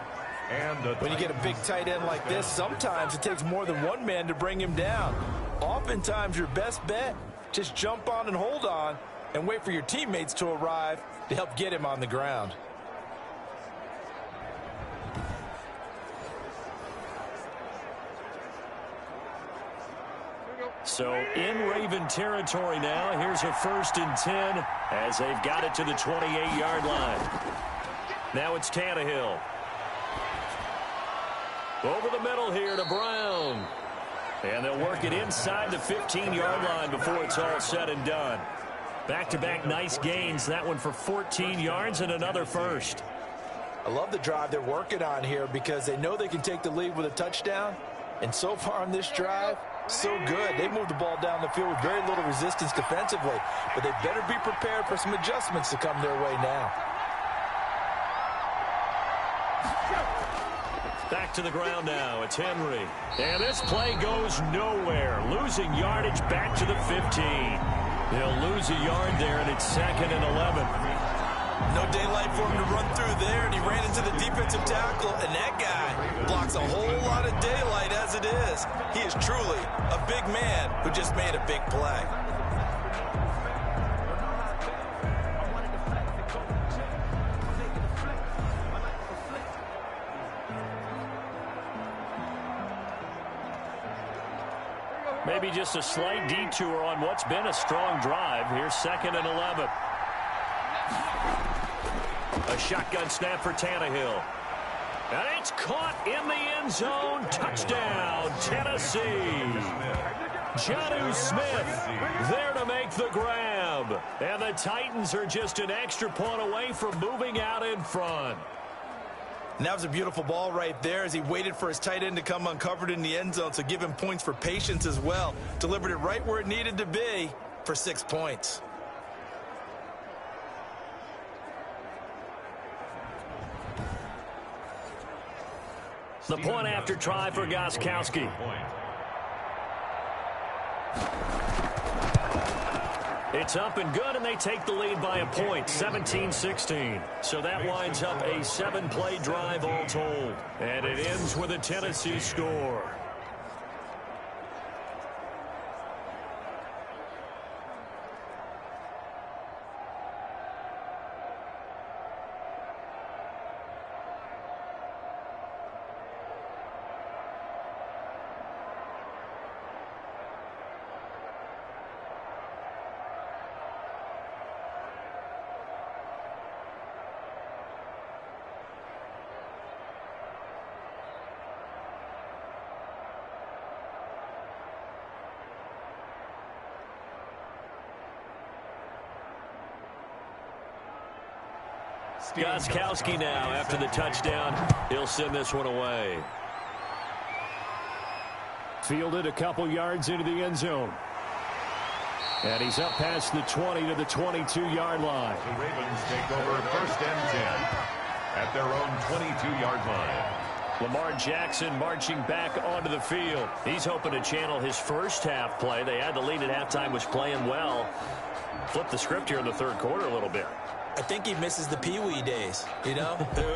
And when you get a big tight end like this, sometimes it takes more than one man to bring him down. Oftentimes, your best bet, just jump on and hold on and wait for your teammates to arrive to help get him on the ground. So in Raven territory now. Here's a 1st and 10 as they've got it to the 28-yard line. Now it's Tannehill. Over the middle here to Brown. And they'll work it inside the 15-yard line before it's all said and done. Back-to-back nice gains. That one for 14 yards and another first. I love the drive they're working on here because they know they can take the lead with a touchdown. And so far on this drive, so good. They moved the ball down the field with very little resistance defensively. But they better be prepared for some adjustments to come their way now. Back to the ground now. It's Henry. And this play goes nowhere. Losing yardage back to the 15. He'll lose a yard there, and it's 2nd and 11. No daylight for him to run through there, and he ran into the defensive tackle, and that guy blocks a whole lot of daylight as it is. He is truly a big man who just made a big play. Maybe just a slight detour on what's been a strong drive. Here's 2nd and 11. A shotgun snap for Tannehill. And it's caught in the end zone. Touchdown, Tennessee. Jonnu Smith there to make the grab. And the Titans are just an extra point away from moving out in front. And that was a beautiful ball right there as he waited for his tight end to come uncovered in the end zone, so give him points for patience as well. Delivered it right where it needed to be for 6 points. The point after try for Gostkowski. It's up and good, and they take the lead by a point, 17-16. So that winds up a 7-play drive all told. And it ends with a Tennessee score. Gostkowski now after the touchdown. He'll send this one away. Fielded a couple yards into the end zone. And he's up past the 20 to the 22-yard line. The Ravens take over 1st and 10 at their own 22-yard line. Lamar Jackson marching back onto the field. He's hoping to channel his first half play. They had the lead at halftime, was playing well. Flip the script here in the 3rd quarter a little bit. I think he misses the Pee-wee days, you know,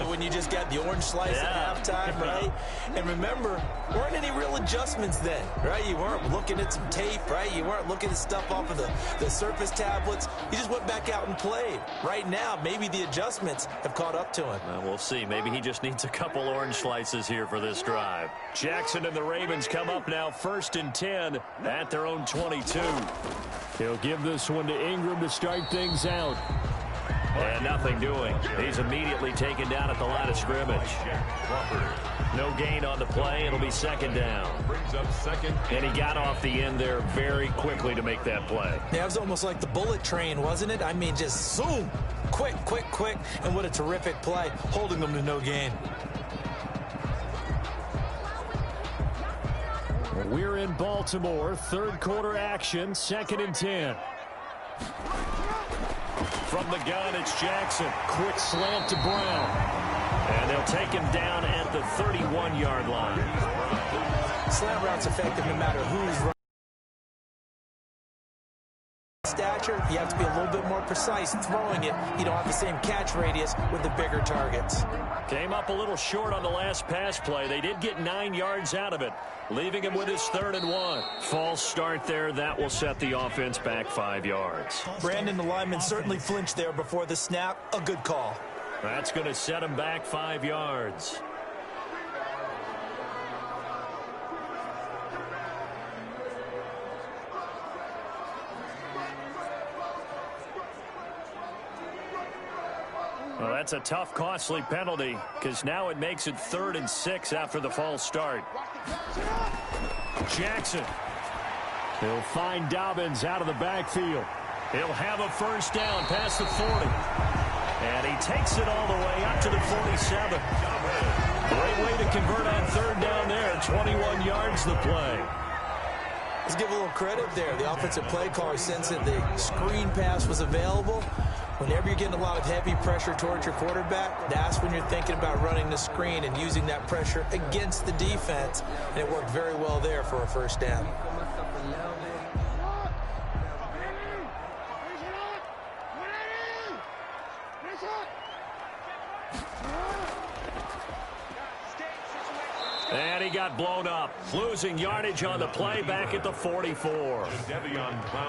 when you just got the orange slice at halftime, right? And remember, weren't any real adjustments then, right? You weren't looking at some tape, right? You weren't looking at stuff off of the surface tablets. You just went back out and played. Right now, maybe the adjustments have caught up to him. Well, we'll see. Maybe he just needs a couple orange slices here for this drive. Jackson and the Ravens come up now 1st and 10 at their own 22. He'll give this one to Ingram to start things out. And nothing doing. He's immediately taken down at the line of scrimmage. No gain on the play. It'll be 2nd down. Brings up 2nd. And he got off the end there very quickly to make that play. Yeah, it was almost like the bullet train, wasn't it? I mean, just zoom. Quick, quick, quick. And what a terrific play, holding them to no gain. We're in Baltimore. 3rd quarter action. 2nd and 10. From the gun, it's Jackson. Quick slant to Brown. And they'll take him down at the 31-yard line. Slant route's effective no matter who's running. Stature, you have to be a little bit more precise throwing it. You don't have the same catch radius with the bigger targets. Came up a little short on the last pass play. They did get 9 yards out of it, leaving him with his 3rd and 1. False start there. That will set the offense back 5 yards. Brandon, the lineman, certainly flinched there before the snap. A good call. That's going to set him back 5 yards. Well, that's a tough, costly penalty because now it makes it 3rd and 6 after the false start. Jackson. He'll find Dobbins out of the backfield. He'll have a first down past the 40. And he takes it all the way up to the 47. Great way to convert on 3rd down there. 21 yards the play. Let's give a little credit there. The offensive play caller sensed that the screen pass was available. Whenever you're getting a lot of heavy pressure towards your quarterback, that's when you're thinking about running the screen and using that pressure against the defense. And it worked very well there for a first down. And he got blown up, losing yardage on the play back at the 44.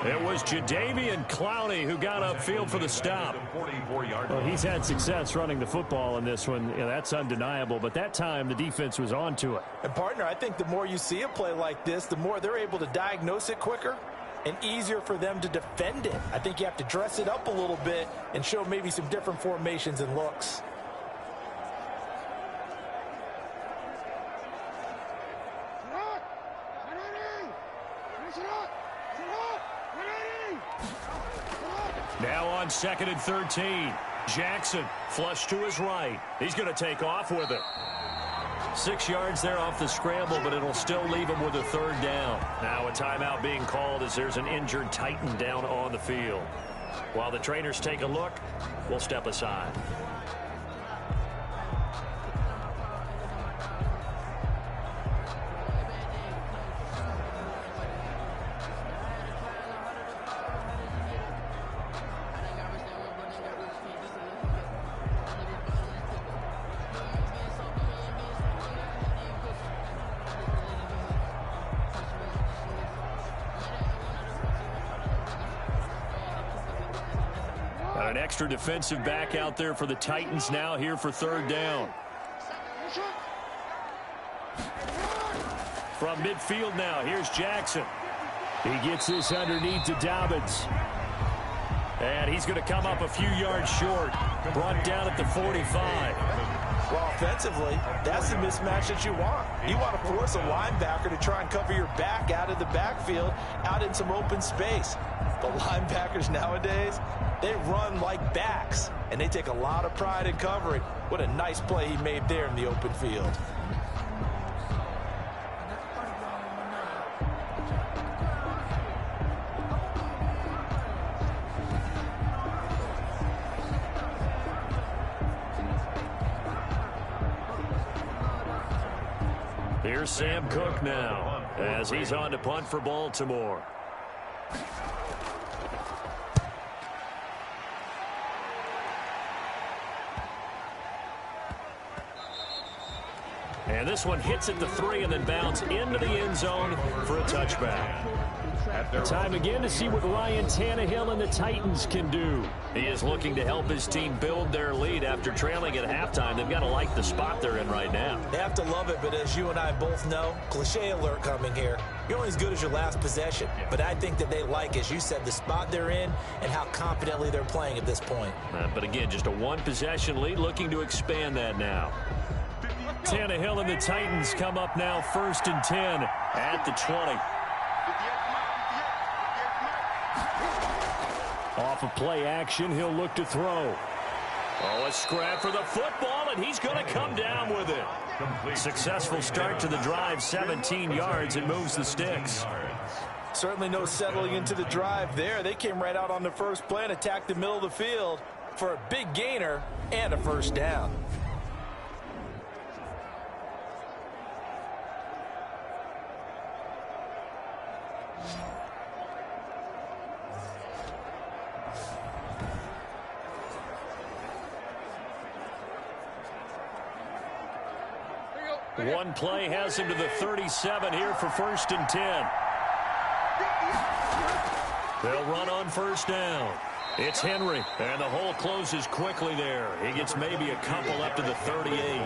It was Jadeveon Clowney who got upfield for the stop. Well, he's had success running the football in this one. That's undeniable, but that time the defense was on to it. And, partner, I think the more you see a play like this, the more they're able to diagnose it quicker and easier for them to defend it. I think you have to dress it up a little bit and show maybe some different formations and looks. Now on 2nd and 13. Jackson flush to his right. He's going to take off with it. 6 yards there off the scramble, but it'll still leave him with a 3rd down. Now a timeout being called as there's an injured Titan down on the field. While the trainers take a look, we'll step aside. An extra defensive back out there for the Titans now here for 3rd down. From midfield now, here's Jackson. He gets this underneath to Dobbins. And he's going to come up a few yards short. Brought down at the 45. Well, offensively, that's the mismatch that you want. You want to force a linebacker to try and cover your back out of the backfield, out in some open space. The linebackers nowadays, they run like backs, and they take a lot of pride in covering. What a nice play he made there in the open field. Here's Sam Cook now as he's on to punt for Baltimore. And this one hits at the 3 and then bounds into the end zone for a touchback. Time again to see what Ryan Tannehill and the Titans can do. He is looking to help his team build their lead after trailing at halftime. They've got to like the spot they're in right now. They have to love it, but as you and I both know, cliche alert coming here, you're only as good as your last possession. But I think that they like, as you said, the spot they're in and how confidently they're playing at this point. But again, just a one-possession lead, looking to expand that now. Tannehill and the Titans come up now 1st and 10 at the 20. Off of play action, he'll look to throw. Oh, a scrap for the football, and he's going to come down with it. Successful start to the drive, 17 yards, and moves the sticks. Certainly no settling into the drive there. They came right out on the first play and attacked the middle of the field for a big gainer and a first down. One play has him to the 37 here for 1st and 10. They'll run on first down. It's Henry, and the hole closes quickly there. He gets maybe a couple up to the 38.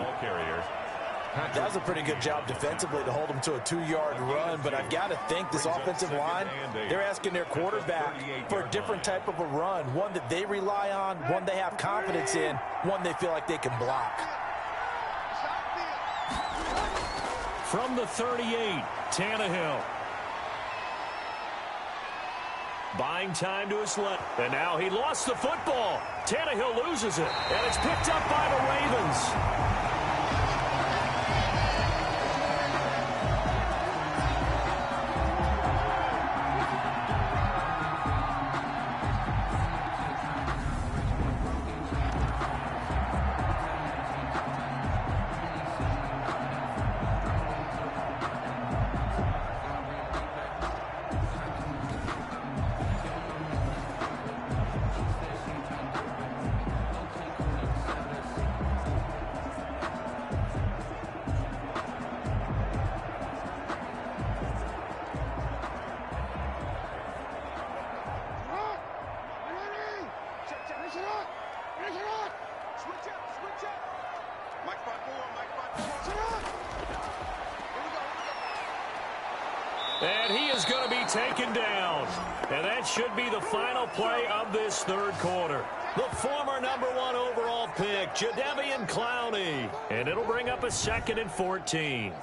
That was a pretty good job defensively to hold them to a 2-yard run, but I've got to think this offensive line, they're asking their quarterback for a different type of a run, one that they rely on, one they have confidence in, one they feel like they can block. From the 38, Tannehill. Buying time to his left. And now he lost the football. Tannehill loses it. And it's picked up by the Ravens. And he is going to be taken down. And that should be the final play of this third quarter. The former #1 overall pick, Jadeveon Clowney. And it'll bring up a 2nd and 14.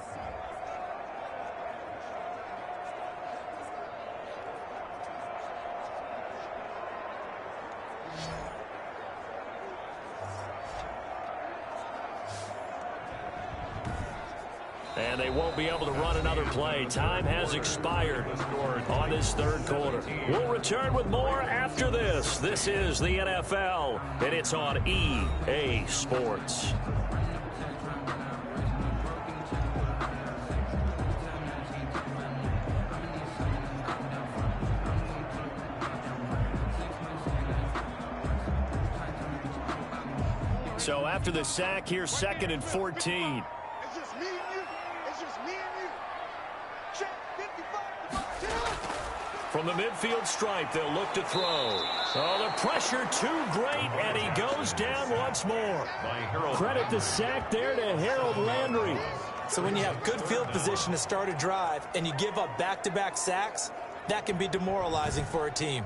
And they won't be able to run another play. Time has expired on this third quarter. We'll return with more after this. This is the NFL, and it's on EA Sports. So after the sack, here's 2nd and 14. From the midfield stripe, they'll look to throw. Oh, the pressure too great, and he goes down once more. Credit the sack there to Harold Landry. So when you have good field position to start a drive and you give up back-to-back sacks, that can be demoralizing for a team.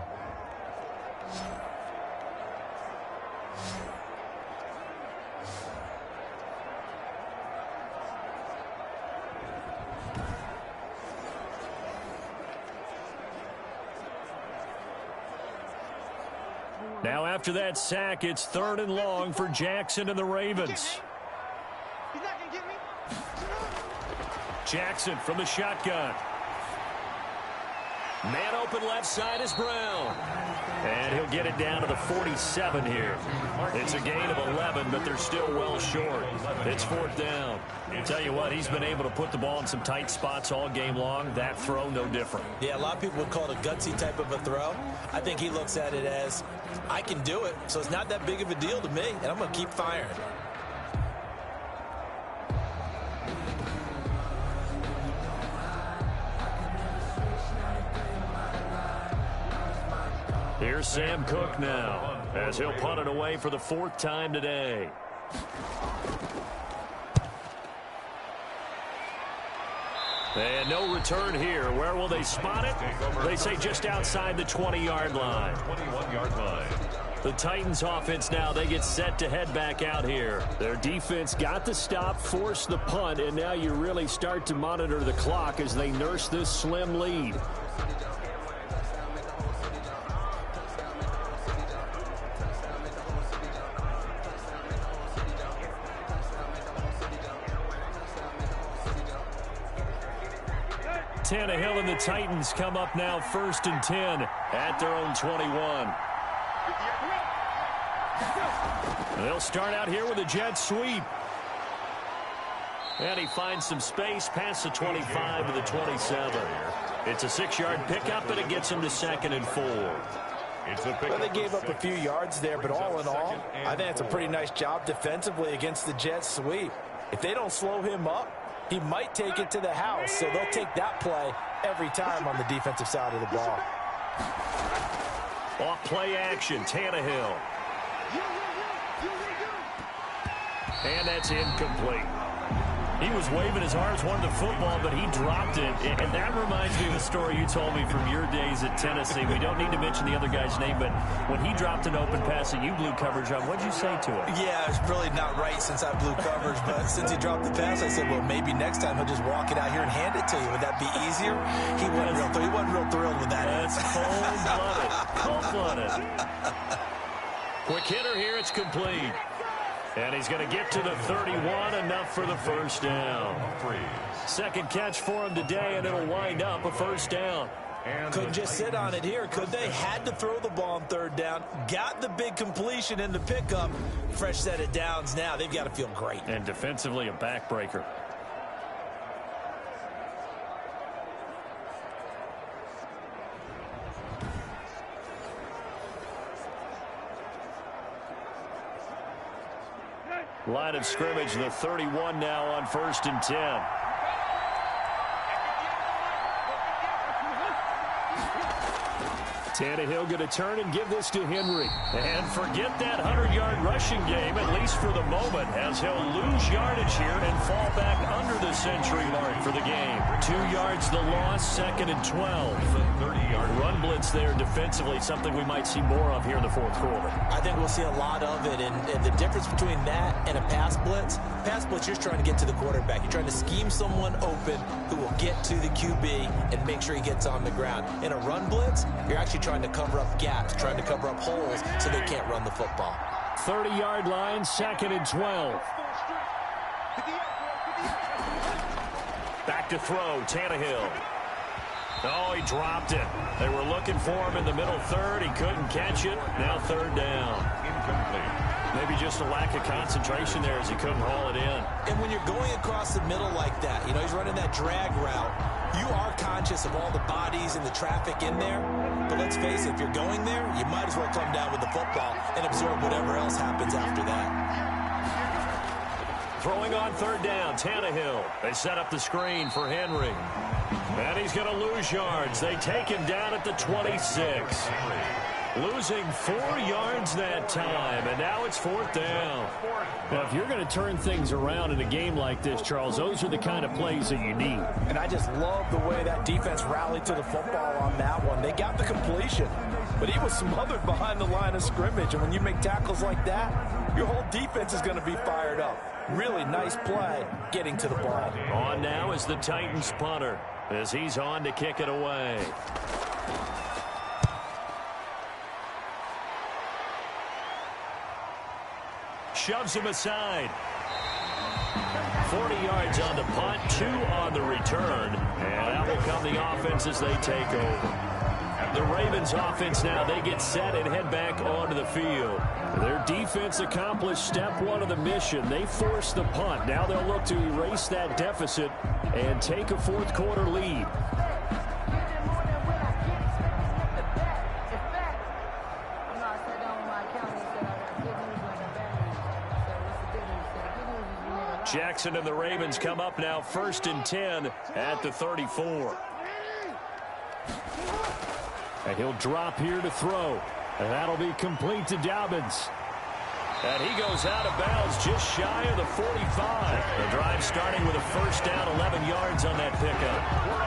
Now after that sack, it's 3rd and long for Jackson and the Ravens. He's not going to get me. Jackson from the shotgun. Man open left side is Brown. And he'll get it down to the 47 here. It's a gain of 11, but they're still well short. It's 4th down. I'll tell you what, he's been able to put the ball in some tight spots all game long. That throw, no different. Yeah, a lot of people would call it a gutsy type of a throw. I think he looks at it as, I can do it, so it's not that big of a deal to me, and I'm going to keep firing. Here's Sam Cook now, as he'll punt it away for the 4th time today. And no return here. Where will they spot it? They say just outside the 20-yard line. 21-yard line. The Titans offense now, they get set to head back out here. Their defense got the stop, forced the punt, and now you really start to monitor the clock as they nurse this slim lead. Tannehill and the Titans come up now 1st and 10 at their own 21. They'll start out here with a jet sweep. And he finds some space past the 25 to the 27. It's a 6-yard pickup, and it gets him to 2nd and 4. Well, they gave up a few yards there, but all in all, I think it's a pretty nice job defensively against the jet sweep. If they don't slow him up, he might take it to the house, so they'll take that play every time on the defensive side of the ball. Off play action, Tannehill. And that's incomplete. He was waving his arms, wanted the football, but he dropped it. And that reminds me of a story you told me from your days at Tennessee. We don't need to mention the other guy's name, but when he dropped an open pass that you blew coverage on, what'd you say to him? Yeah, it's really not right since I blew coverage, but since he dropped the pass, I said, well, maybe next time he'll just walk it out here and hand it to you. Would that be easier? He wasn't real thrilled with that. That's cold-blooded. Cold-blooded. Quick hitter here. It's complete. And he's going to get to the 31, enough for the first down. Second catch for him today, and it'll wind up a first down. Couldn't just sit on it here, could they? Had to throw the ball on third down. Got the big completion in the pickup. Fresh set of downs now. They've got to feel great. And defensively, a backbreaker. Line of scrimmage, the 31 now on 1st and 10. Tannehill going to turn and give this to Henry. And forget that 100-yard rushing game, at least for the moment, as he'll lose yardage here and fall back under the century mark for the game. 2 yards the loss, 2nd and 12. The 30-yard run blitz there defensively, something we might see more of here in the fourth quarter. I think we'll see a lot of it, and the difference between that and a pass blitz, you're trying to get to the quarterback. You're trying to scheme someone open who will get to the QB and make sure he gets on the ground. In a run blitz, you're actually trying to cover up gaps, trying to cover up holes so they can't run the football. 30-yard line, 2nd and 12. Back to throw, Tannehill. Oh, he dropped it. They were looking for him in the middle third. He couldn't catch it. Now 3rd down. incomplete. Maybe just a lack of concentration there as he couldn't haul it in. And when you're going across the middle like that, he's running that drag route, you are conscious of all the bodies and the traffic in there. But let's face it, if you're going there, you might as well come down with the football and absorb whatever else happens after that. Throwing on 3rd down, Tannehill. They set up the screen for Henry. And he's going to lose yards. They take him down at the 26. Losing 4 yards that time, and now it's 4th down. Well, if you're going to turn things around in a game like this, Charles, those are the kind of plays that you need. And I just love the way that defense rallied to the football on that one. They got the completion, but he was smothered behind the line of scrimmage. And when you make tackles like that, your whole defense is going to be fired up. Really nice play getting to the ball. On now is the Titans punter as he's on to kick it away. Shoves him aside. 40 yards on the punt, 2 on the return. And out will come the offense as they take over. The Ravens offense now, they get set and head back onto the field. Their defense accomplished step 1 of the mission. They forced the punt. Now they'll look to erase that deficit and take a fourth quarter lead. Jackson and the Ravens come up now 1st and 10 at the 34. And he'll drop here to throw. And that'll be complete to Dobbins. And he goes out of bounds just shy of the 45. The drive starting with a first down, 11 yards on that pickup.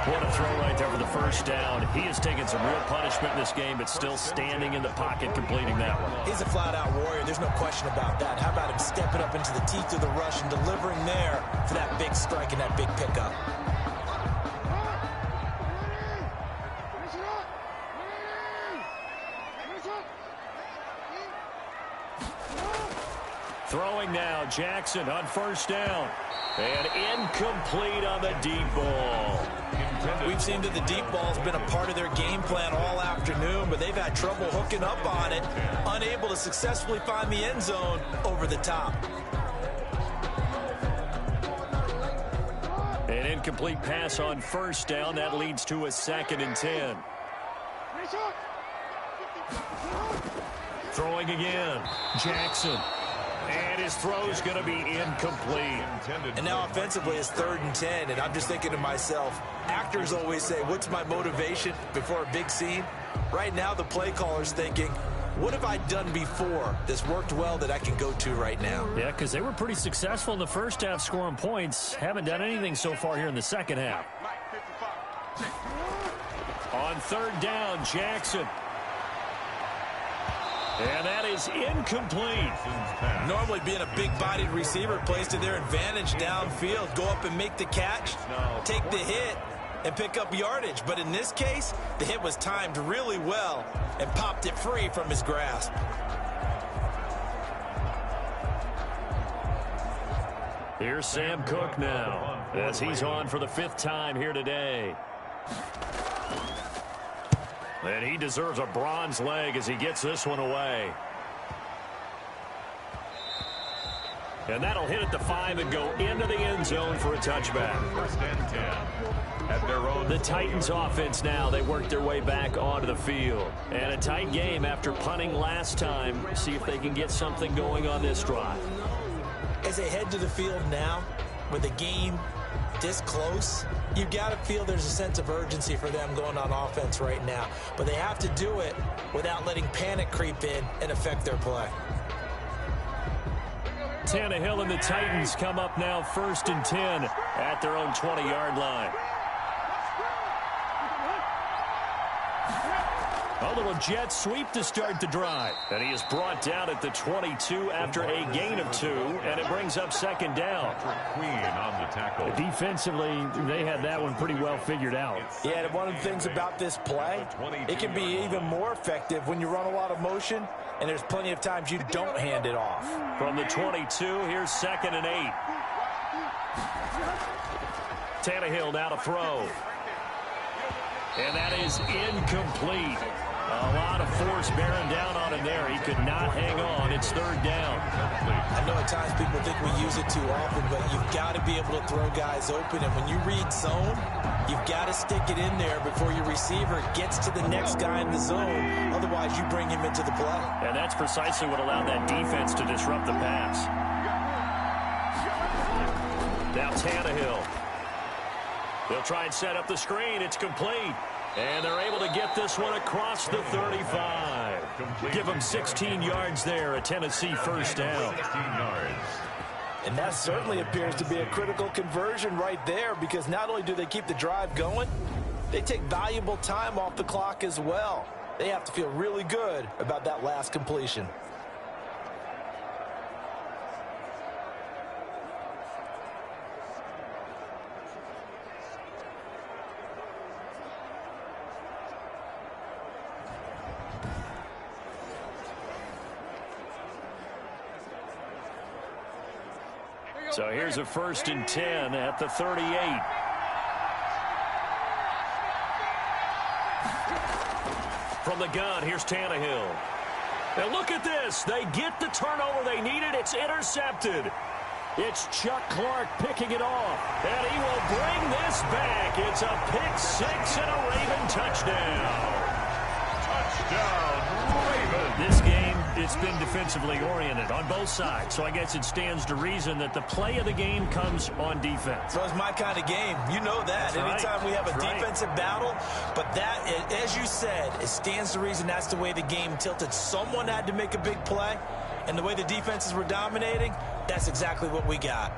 What a throw right there for the first down. He has taken some real punishment in this game, but still standing in the pocket completing that one. He's a flat-out warrior. There's no question about that. How about him stepping up into the teeth of the rush and delivering there for that big strike and that big pickup. Throwing now, Jackson on first down. And incomplete on the deep ball. We've seen that the deep ball's been a part of their game plan all afternoon, but they've had trouble hooking up on it, unable to successfully find the end zone over the top. An incomplete pass on first down. That leads to a 2nd and 10. Throwing again, Jackson. And his throw's going to be incomplete. And now offensively it's 3rd and 10, and I'm just thinking to myself, actors always say, what's my motivation before a big scene? Right now the play caller's thinking, What have I done before that's worked well that I can go to right now? Yeah, because they were pretty successful in the first half scoring points. Haven't done anything so far here in the second half. On third down, Jackson. And that is incomplete. Normally being a big-bodied receiver plays to their advantage downfield. Go up and make the catch, take the hit, and pick up yardage. But in this case, the hit was timed really well and popped it free from his grasp. Here's Sam Cook now as he's on for the 5th time here today. And he deserves a bronze leg as he gets this one away. And that'll hit at the 5 and go into the end zone for a touchback. First and 10 at their own. The Titans offense now, they work their way back onto the field. And a tight game after punting last time. See if they can get something going on this drive. As they head to the field now, with the game this close, you've got to feel there's a sense of urgency for them going on offense right now. But they have to do it without letting panic creep in and affect their play. Tannehill and the Titans come up now 1st and 10 at their own 20-yard line. A little jet sweep to start the drive. And he is brought down at the 22 after a gain of 2, and it brings up 2nd down. Queen on the tackle. Defensively, they had that one pretty well figured out. Yeah, and one of the things about this play, it can be even more effective when you run a lot of motion, and there's plenty of times you don't hand it off. From the 22, here's 2nd and 8. Tannehill now to throw. And that is incomplete. A lot of force bearing down on him there. He could not hang on. It's 3rd down. I know at times people think we use it too often, but you've got to be able to throw guys open. And when you read zone, you've got to stick it in there before your receiver gets to the next guy in the zone. Otherwise, you bring him into the play. And that's precisely what allowed that defense to disrupt the pass. Now Tannehill. They'll try and set up the screen. It's complete. And they're able to get this one across the 35. Give them 16 yards there, a Tennessee first down. 16 yards. And that certainly appears to be a critical conversion right there, because not only do they keep the drive going, they take valuable time off the clock as well. They have to feel really good about that last completion. So here's a 1st and 10 at the 38. From the gun, here's Tannehill. And look at this. They get the turnover they needed. It's intercepted. It's Chuck Clark picking it off. And he will bring this back. It's a pick 6 and a Raven touchdown. Touchdown, Ravens. This game, it's been defensively oriented on both sides. So I guess it stands to reason that the play of the game comes on defense. So it's my kind of game. You know that. That's Anytime right. we have a That's right. defensive battle, but that, as you said, it stands to reason that's the way the game tilted. Someone had to make a big play, and the way the defenses were dominating, that's exactly what we got.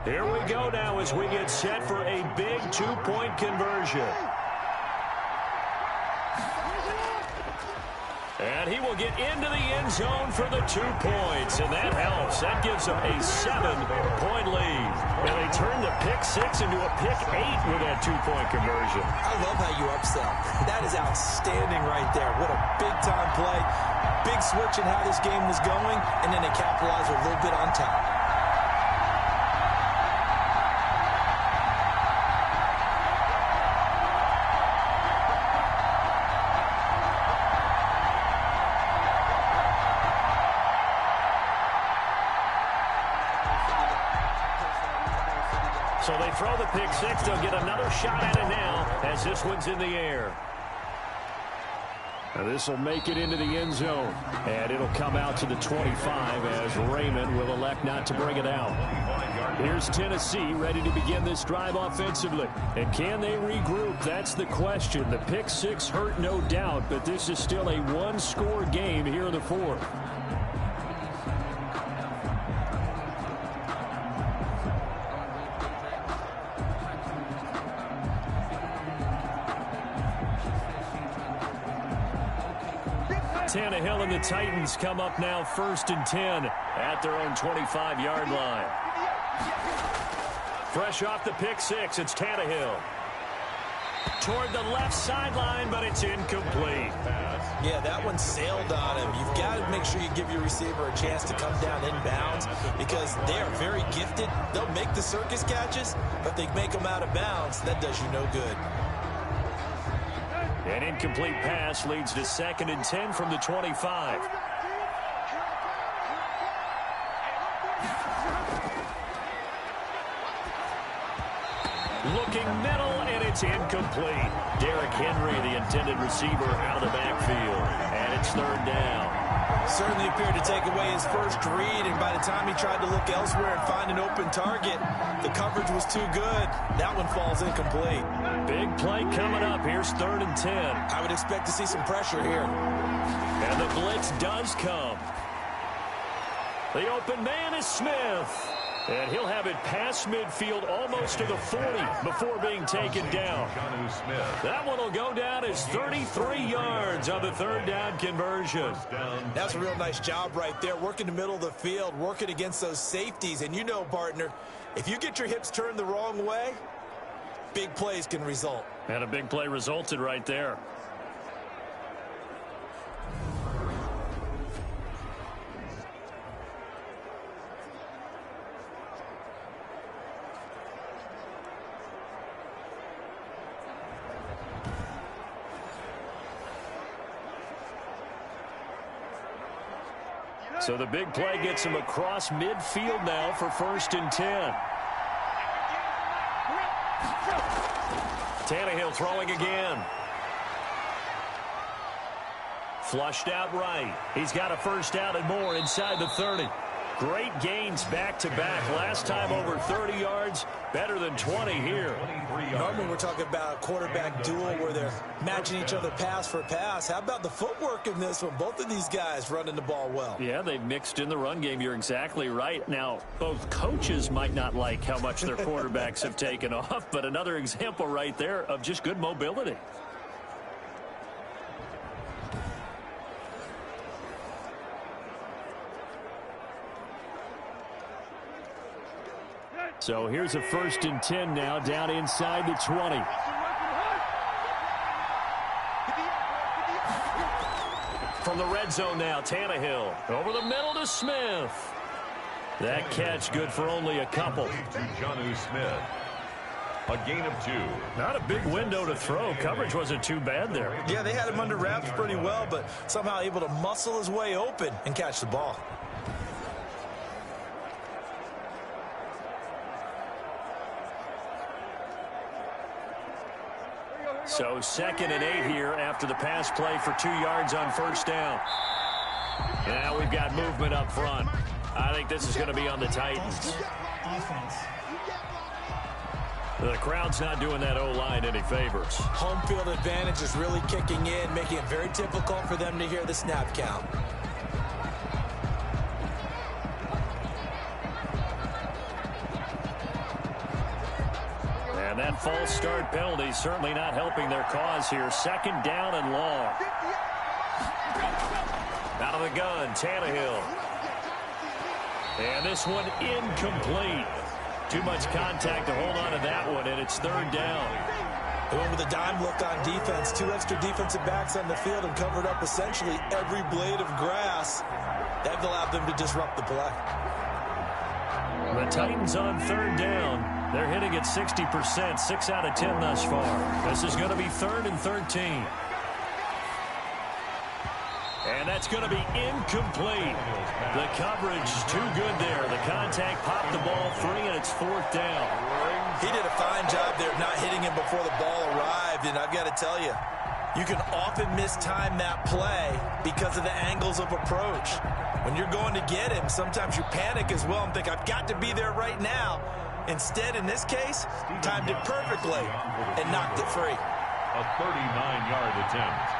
Here we go now as we get set for a big two-point conversion. And he will get into the end zone for the 2 points, and that helps. That gives them a 7-point lead. And they turn the pick 6 into a pick 8 with that 2-point conversion. I love how you upsell. That is outstanding right there. What a big-time play. Big switch in how this game was going, and then they capitalized with a little bit on top. So they throw the pick 6. They'll get another shot at it now as this one's in the air. This will make it into the end zone. And it'll come out to the 25 as Raymond will elect not to bring it out. Here's Tennessee ready to begin this drive offensively. And can they regroup? That's the question. The pick six hurt, no doubt, but this is still a one-score game here in the fourth. Tannehill and the Titans come up now 1st and 10 at their own 25-yard line. Fresh off the pick six, it's Tannehill. Toward the left sideline, but it's incomplete. Yeah, that one sailed on him. You've got to make sure you give your receiver a chance to come down inbounds because they are very gifted. They'll make the circus catches, but they make them out of bounds. That does you no good. An incomplete pass leads to 2nd and 10 from the 25. Looking middle, and it's incomplete. Derrick Henry, the intended receiver, out of the backfield. And it's 3rd down. Certainly appeared to take away his first read, and by the time he tried to look elsewhere and find an open target, the coverage was too good. That one falls incomplete. Big play coming up. Here's 3rd and 10. I would expect to see some pressure here. And the blitz does come. The open man is Smith. And he'll have it past midfield almost to the 40 before being taken down. That one will go down as 33 yards on the 3rd down conversion. That's a real nice job right there. Working the middle of the field, working against those safeties. And you know, partner, if you get your hips turned the wrong way, big plays can result. And a big play resulted right there. So the big play gets him across midfield now for 1st and 10. Tannehill throwing again. Flushed out right. He's got a 1st down and more inside the 30. Great gains back-to-back. Last time over 30 yards, better than 20 here. Normally we're talking about a quarterback duel where they're matching each other pass for pass. How about the footwork in this one? Both of these guys running the ball well. Yeah, they've mixed in the run game. You're exactly right. Now, both coaches might not like how much their quarterbacks have taken off, but another example right there of just good mobility. So here's a 1st and 10 now down inside the 20. From the red zone now, Tannehill over the middle to Smith. That catch good for only a couple. Jonnu Smith. A gain of 2. Not a big window to throw. Coverage wasn't too bad there. Yeah, they had him under wraps pretty well, but somehow able to muscle his way open and catch the ball. So 2nd and 8 here after the pass play for 2 yards on 1st down. Now we've got movement up front. I think this is going to be on the Titans. Offense. The crowd's not doing that O-line any favors. Home field advantage is really kicking in, making it very difficult for them to hear the snap count. And that false start penalty certainly not helping their cause here. 2nd down and long. Out of the gun, Tannehill. And this one incomplete. Too much contact to hold on to that one, and it's 3rd down. They went with a dime look on defense. 2 extra defensive backs on the field and covered up essentially every blade of grass. That allowed them to disrupt the play. The Titans on 3rd down. They're hitting at 60%, 6 out of 10 thus far. This is going to be 3rd and 13. And that's going to be incomplete. The coverage too good there. The contact popped the ball free, and it's 4th down. He did a fine job there of not hitting him before the ball arrived, and I've got to tell you, You can often mistime that play because of the angles of approach. When you're going to get him, sometimes you panic as well and think, I've got to be there right now. Instead, in this case, timed it perfectly and knocked it free. A 39-yard attempt.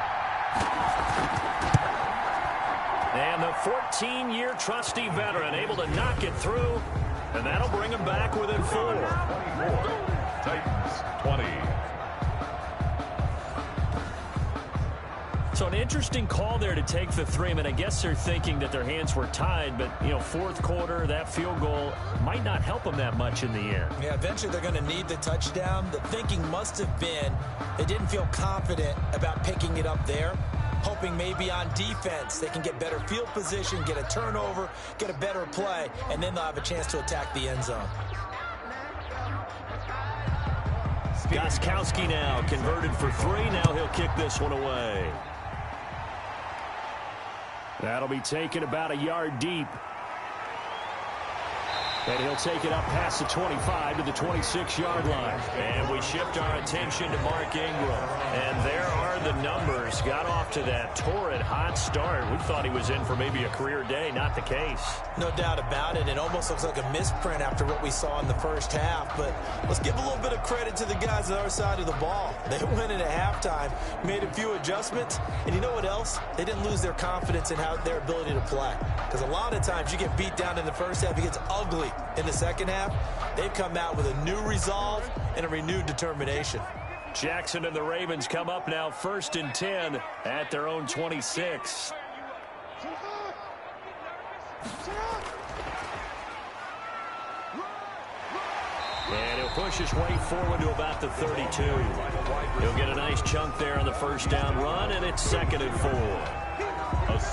And the 14-year trusty veteran able to knock it through, and that'll bring him back within 4. 24. Titans 20. So an interesting call there to take the 3. I mean, I guess they're thinking that their hands were tied, but, you know, fourth quarter, that field goal might not help them that much in the end. Yeah, eventually they're going to need the touchdown. The thinking must have been they didn't feel confident about picking it up there, hoping maybe on defense they can get better field position, get a turnover, get a better play, and then they'll have a chance to attack the end zone. Gostkowski now converted for 3. Now he'll kick this one away. That'll be taken about a yard deep. And he'll take it up past the 25 to the 26-yard line. And we shift our attention to Mark Ingram. And there are the numbers. Got off to that torrid hot start. We thought he was in for maybe a career day. Not the case. No doubt about it. It almost looks like a misprint after what we saw in the first half. But let's give a little bit of credit to the guys on the other side of the ball. They went in at halftime, made a few adjustments. And you know what else? They didn't lose their confidence in their ability to play. Because a lot of times you get beat down in the first half, it gets ugly in the second half. They've come out with a new resolve and a renewed determination. Jackson and the Ravens come up now 1st and 10 at their own 26. And he'll push his way forward to about the 32. He'll get a nice chunk there on the first down run, and it's 2nd and 4.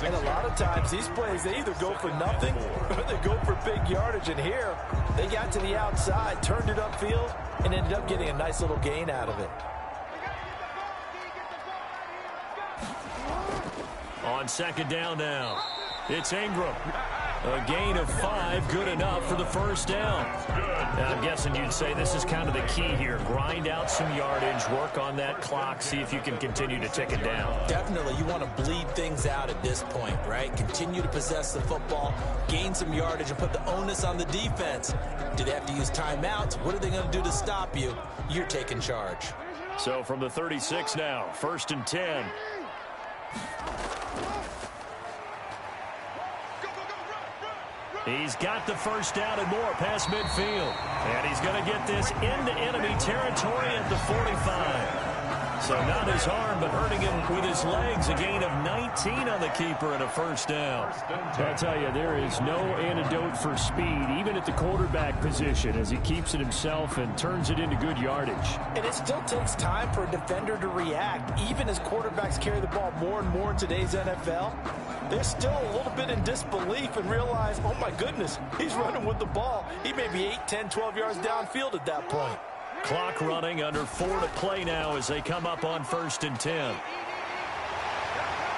And a lot of times these plays, they either go for nothing or they go for big yardage. And here, they got to the outside, turned it upfield, and ended up getting a nice little gain out of it. On 2nd down now, it's Ingram. A gain of 5, good enough for the first down. Now, I'm guessing you'd say this is kind of the key here. Grind out some yardage, work on that clock, see if you can continue to tick it down. Definitely, you want to bleed things out at this point, right? Continue to possess the football, gain some yardage, and put the onus on the defense. Do they have to use timeouts? What are they going to do to stop you? You're taking charge. So from the 36 now, 1st and 10. He's got the first down and more past midfield. And he's going to get this into enemy territory at the 45. So not his arm, but hurting him with his legs. A gain of 19 on the keeper and a first down. I tell you, there is no antidote for speed, even at the quarterback position, as he keeps it himself and turns it into good yardage. And it still takes time for a defender to react. Even as quarterbacks carry the ball more and more in today's NFL, they're still a little bit in disbelief and realize, oh my goodness, he's running with the ball. He may be 8, 10, 12 yards downfield at that point. Clock running, under 4 to play now as they come up on 1st and 10.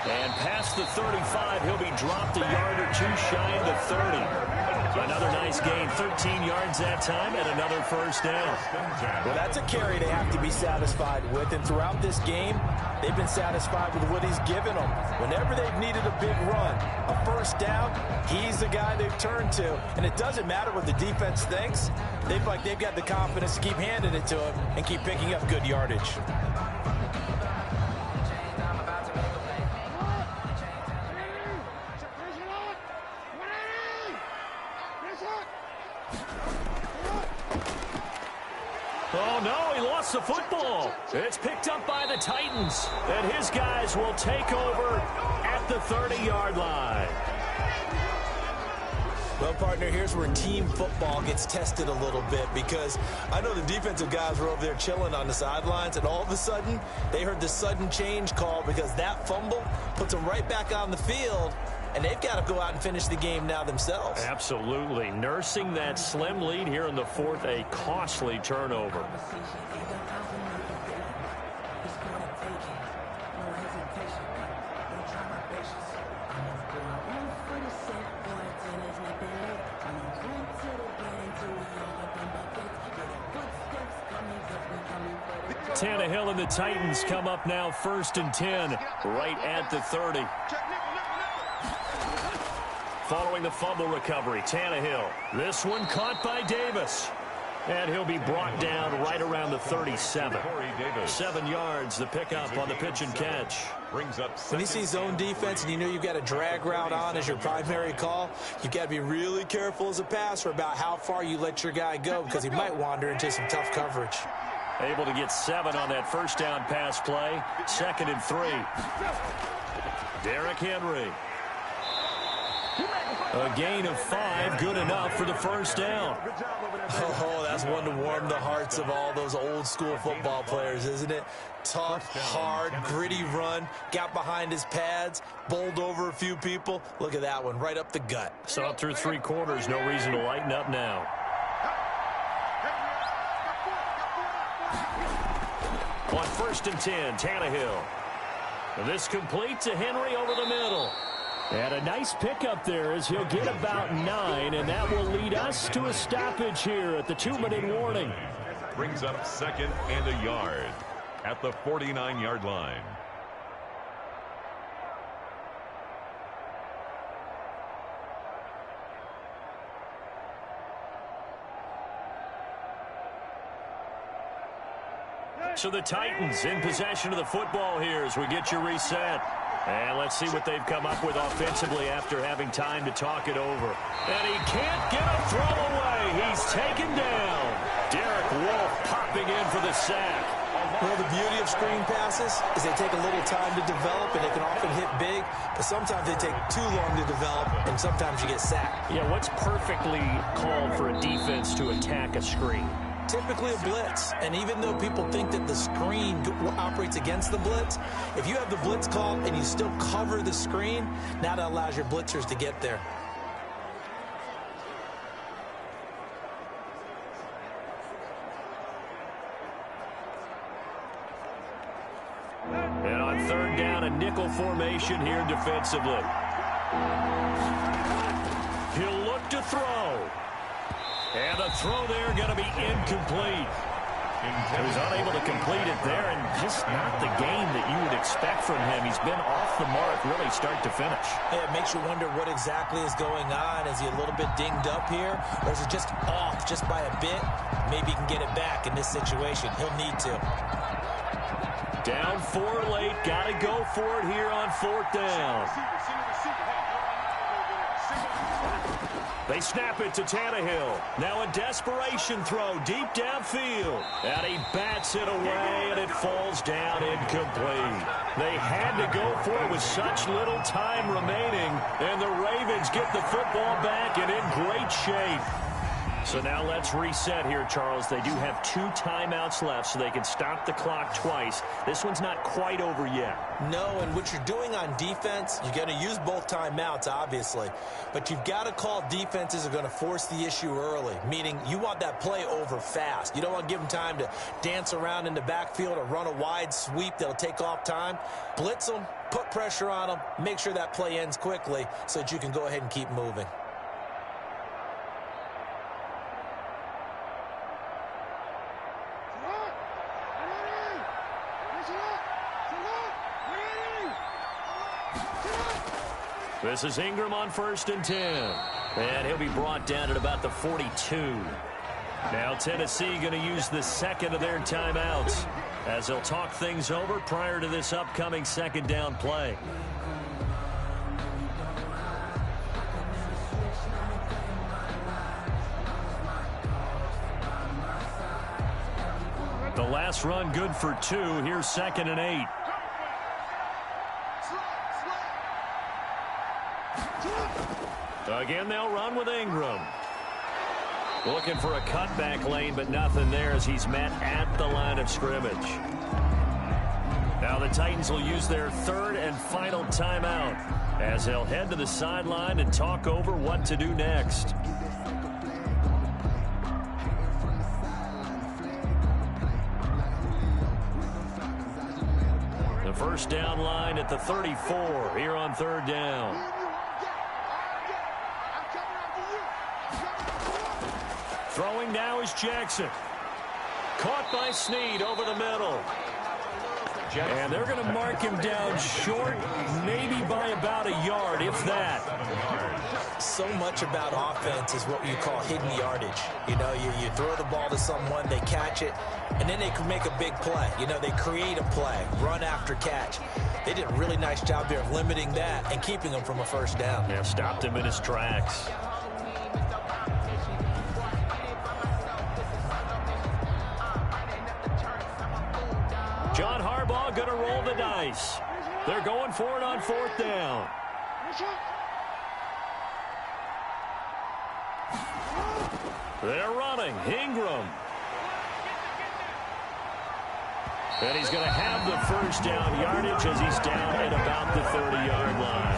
And past the 35, he'll be dropped a yard or 2 shy of the 30. Another nice gain, 13 yards that time, and another first down. Well, that's a carry they have to be satisfied with, and throughout this game, they've been satisfied with what he's given them. Whenever they've needed a big run, a first down, he's the guy they've turned to. And it doesn't matter what the defense thinks. They've got the confidence to keep handing it to him and keep picking up good yardage. Oh, no, he lost the football. It's picked up by the Titans, and his guys will take over at the 30-yard line. Well, partner, here's where team football gets tested a little bit, because I know the defensive guys were over there chilling on the sidelines, and all of a sudden, they heard the sudden change call because that fumble puts them right back on the field, and they've got to go out and finish the game now themselves. Absolutely. Nursing that slim lead here in the 4th, a costly turnover. Tannehill and the Titans come up now 1st and 10, right at the 30. Following the fumble recovery, Tannehill. This one caught by Davis. And he'll be brought down right around the 37. 7 yards, the pickup on the pitch and catch. When you see zone defense and you know you've got a drag route on as your primary call, you've got to be really careful as a passer about how far you let your guy go because he might wander into some tough coverage. Able to get 7 on that first down pass play. 2nd and 3. Derrick Henry. A gain of 5, good enough for the first down. Oh, that's one to warm the hearts of all those old school football players, isn't it? Tough, hard, gritty run, got behind his pads, bowled over a few people. Look at that one, right up the gut. So up through 3 quarters, no reason to lighten up now. On 1st and 10, Tannehill. This complete to Henry over the middle. And a nice pickup there as he'll get about 9, and that will lead us to a stoppage here at the 2-minute warning. Brings up 2nd and a yard at the 49-yard line. So the Titans in possession of the football here as we get you reset. And let's see what they've come up with offensively after having time to talk it over. And he can't get a throw away. He's taken down. Derek Wolfe popping in for the sack. Well, the beauty of screen passes is they take a little time to develop, and they can often hit big, but sometimes they take too long to develop, and sometimes you get sacked. Yeah, what's perfectly called for a defense to attack a screen? Typically a blitz, and even though people think that the screen operates against the blitz, if you have the blitz called and you still cover the screen, now that allows your blitzers to get there. And on 3rd down, a nickel formation here defensively. He'll look to throw. And the throw there going to be incomplete. He was unable to complete it there, and just not the game that you would expect from him. He's been off the mark really start to finish. Yeah, it makes you wonder what exactly is going on. Is he a little bit dinged up here, or is it just off just by a bit? Maybe he can get it back in this situation. He'll need to. Down 4 late. Got to go for it here on 4th down. They snap it to Tannehill. Now a desperation throw deep downfield. And he bats it away, and it falls down incomplete. They had to go for it with such little time remaining, and the Ravens get the football back and in great shape. So now let's reset here, Charles. They do have 2 timeouts left, so they can stop the clock twice. This one's not quite over yet. No, and what you're doing on defense, you're going to use both timeouts, obviously. But you've got to call defenses are going to force the issue early, meaning you want that play over fast. You don't want to give them time to dance around in the backfield or run a wide sweep that'll take off time. Blitz them, put pressure on them, make sure that play ends quickly so that you can go ahead and keep moving. This is Ingram on 1st and 10. And he'll be brought down at about the 42. Now Tennessee going to use the 2nd of their timeouts as they'll talk things over prior to this upcoming 2nd down play. The last run good for 2. Here's 2nd and 8. Again, they'll run with Ingram. Looking for a cutback lane, but nothing there as he's met at the line of scrimmage. Now the Titans will use their 3rd and final timeout as they'll head to the sideline and talk over what to do next. The first down line at the 34 here on 3rd down. Throwing now is Jackson. Caught by Snead over the middle. And they're going to mark him down short, maybe by about a yard, if that. So much about offense is what you call hidden yardage. You know, you throw the ball to someone, they catch it, and then they can make a big play. You know, they create a play, run after catch. They did a really nice job there of limiting that and keeping him from a first down. Yeah, stopped him in his tracks. John Harbaugh going to roll the dice. They're going for it on 4th down. They're running. Ingram. And he's going to have the first down yardage as he's down at about the 30-yard line.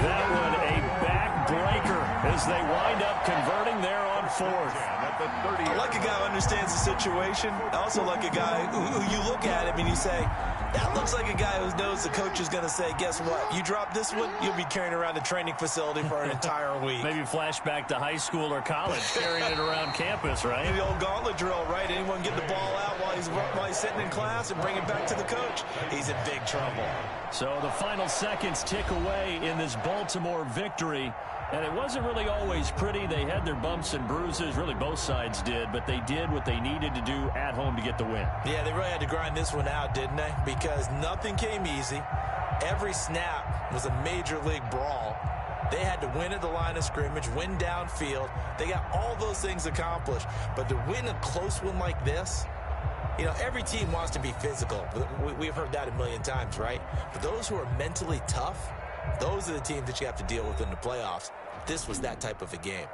That one a backbreaker as they wind up converting there on 4th. I like a guy who understands the situation. I also like a guy who you look at him and you say, that looks like a guy who knows the coach is going to say, guess what? You drop this one, you'll be carrying around the training facility for an entire week. Maybe flashback to high school or college, carrying it around campus, right? The old gauntlet drill, right? Anyone get the ball out while he's sitting in class and bring it back to the coach? He's in big trouble. So the final seconds tick away in this Baltimore victory. And it wasn't really always pretty. They had their bumps and bruises. Really, both sides did. But they did what they needed to do at home to get the win. Yeah, they really had to grind this one out, didn't they? Because nothing came easy. Every snap was a major league brawl. They had to win at the line of scrimmage, win downfield. They got all those things accomplished. But to win a close one like this, you know, every team wants to be physical. We've heard that a million times, right? But those who are mentally tough, those are the teams that you have to deal with in the playoffs. This was that type of a game.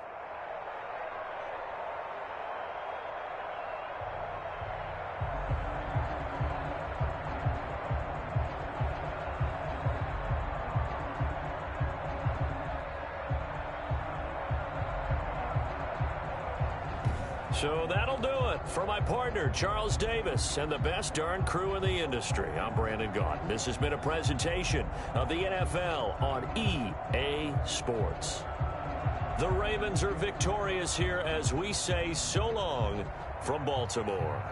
So that'll do it for my partner, Charles Davis, and the best darn crew in the industry. I'm Brandon Gaudin. This has been a presentation of the NFL on EA Sports. The Ravens are victorious here as we say so long from Baltimore.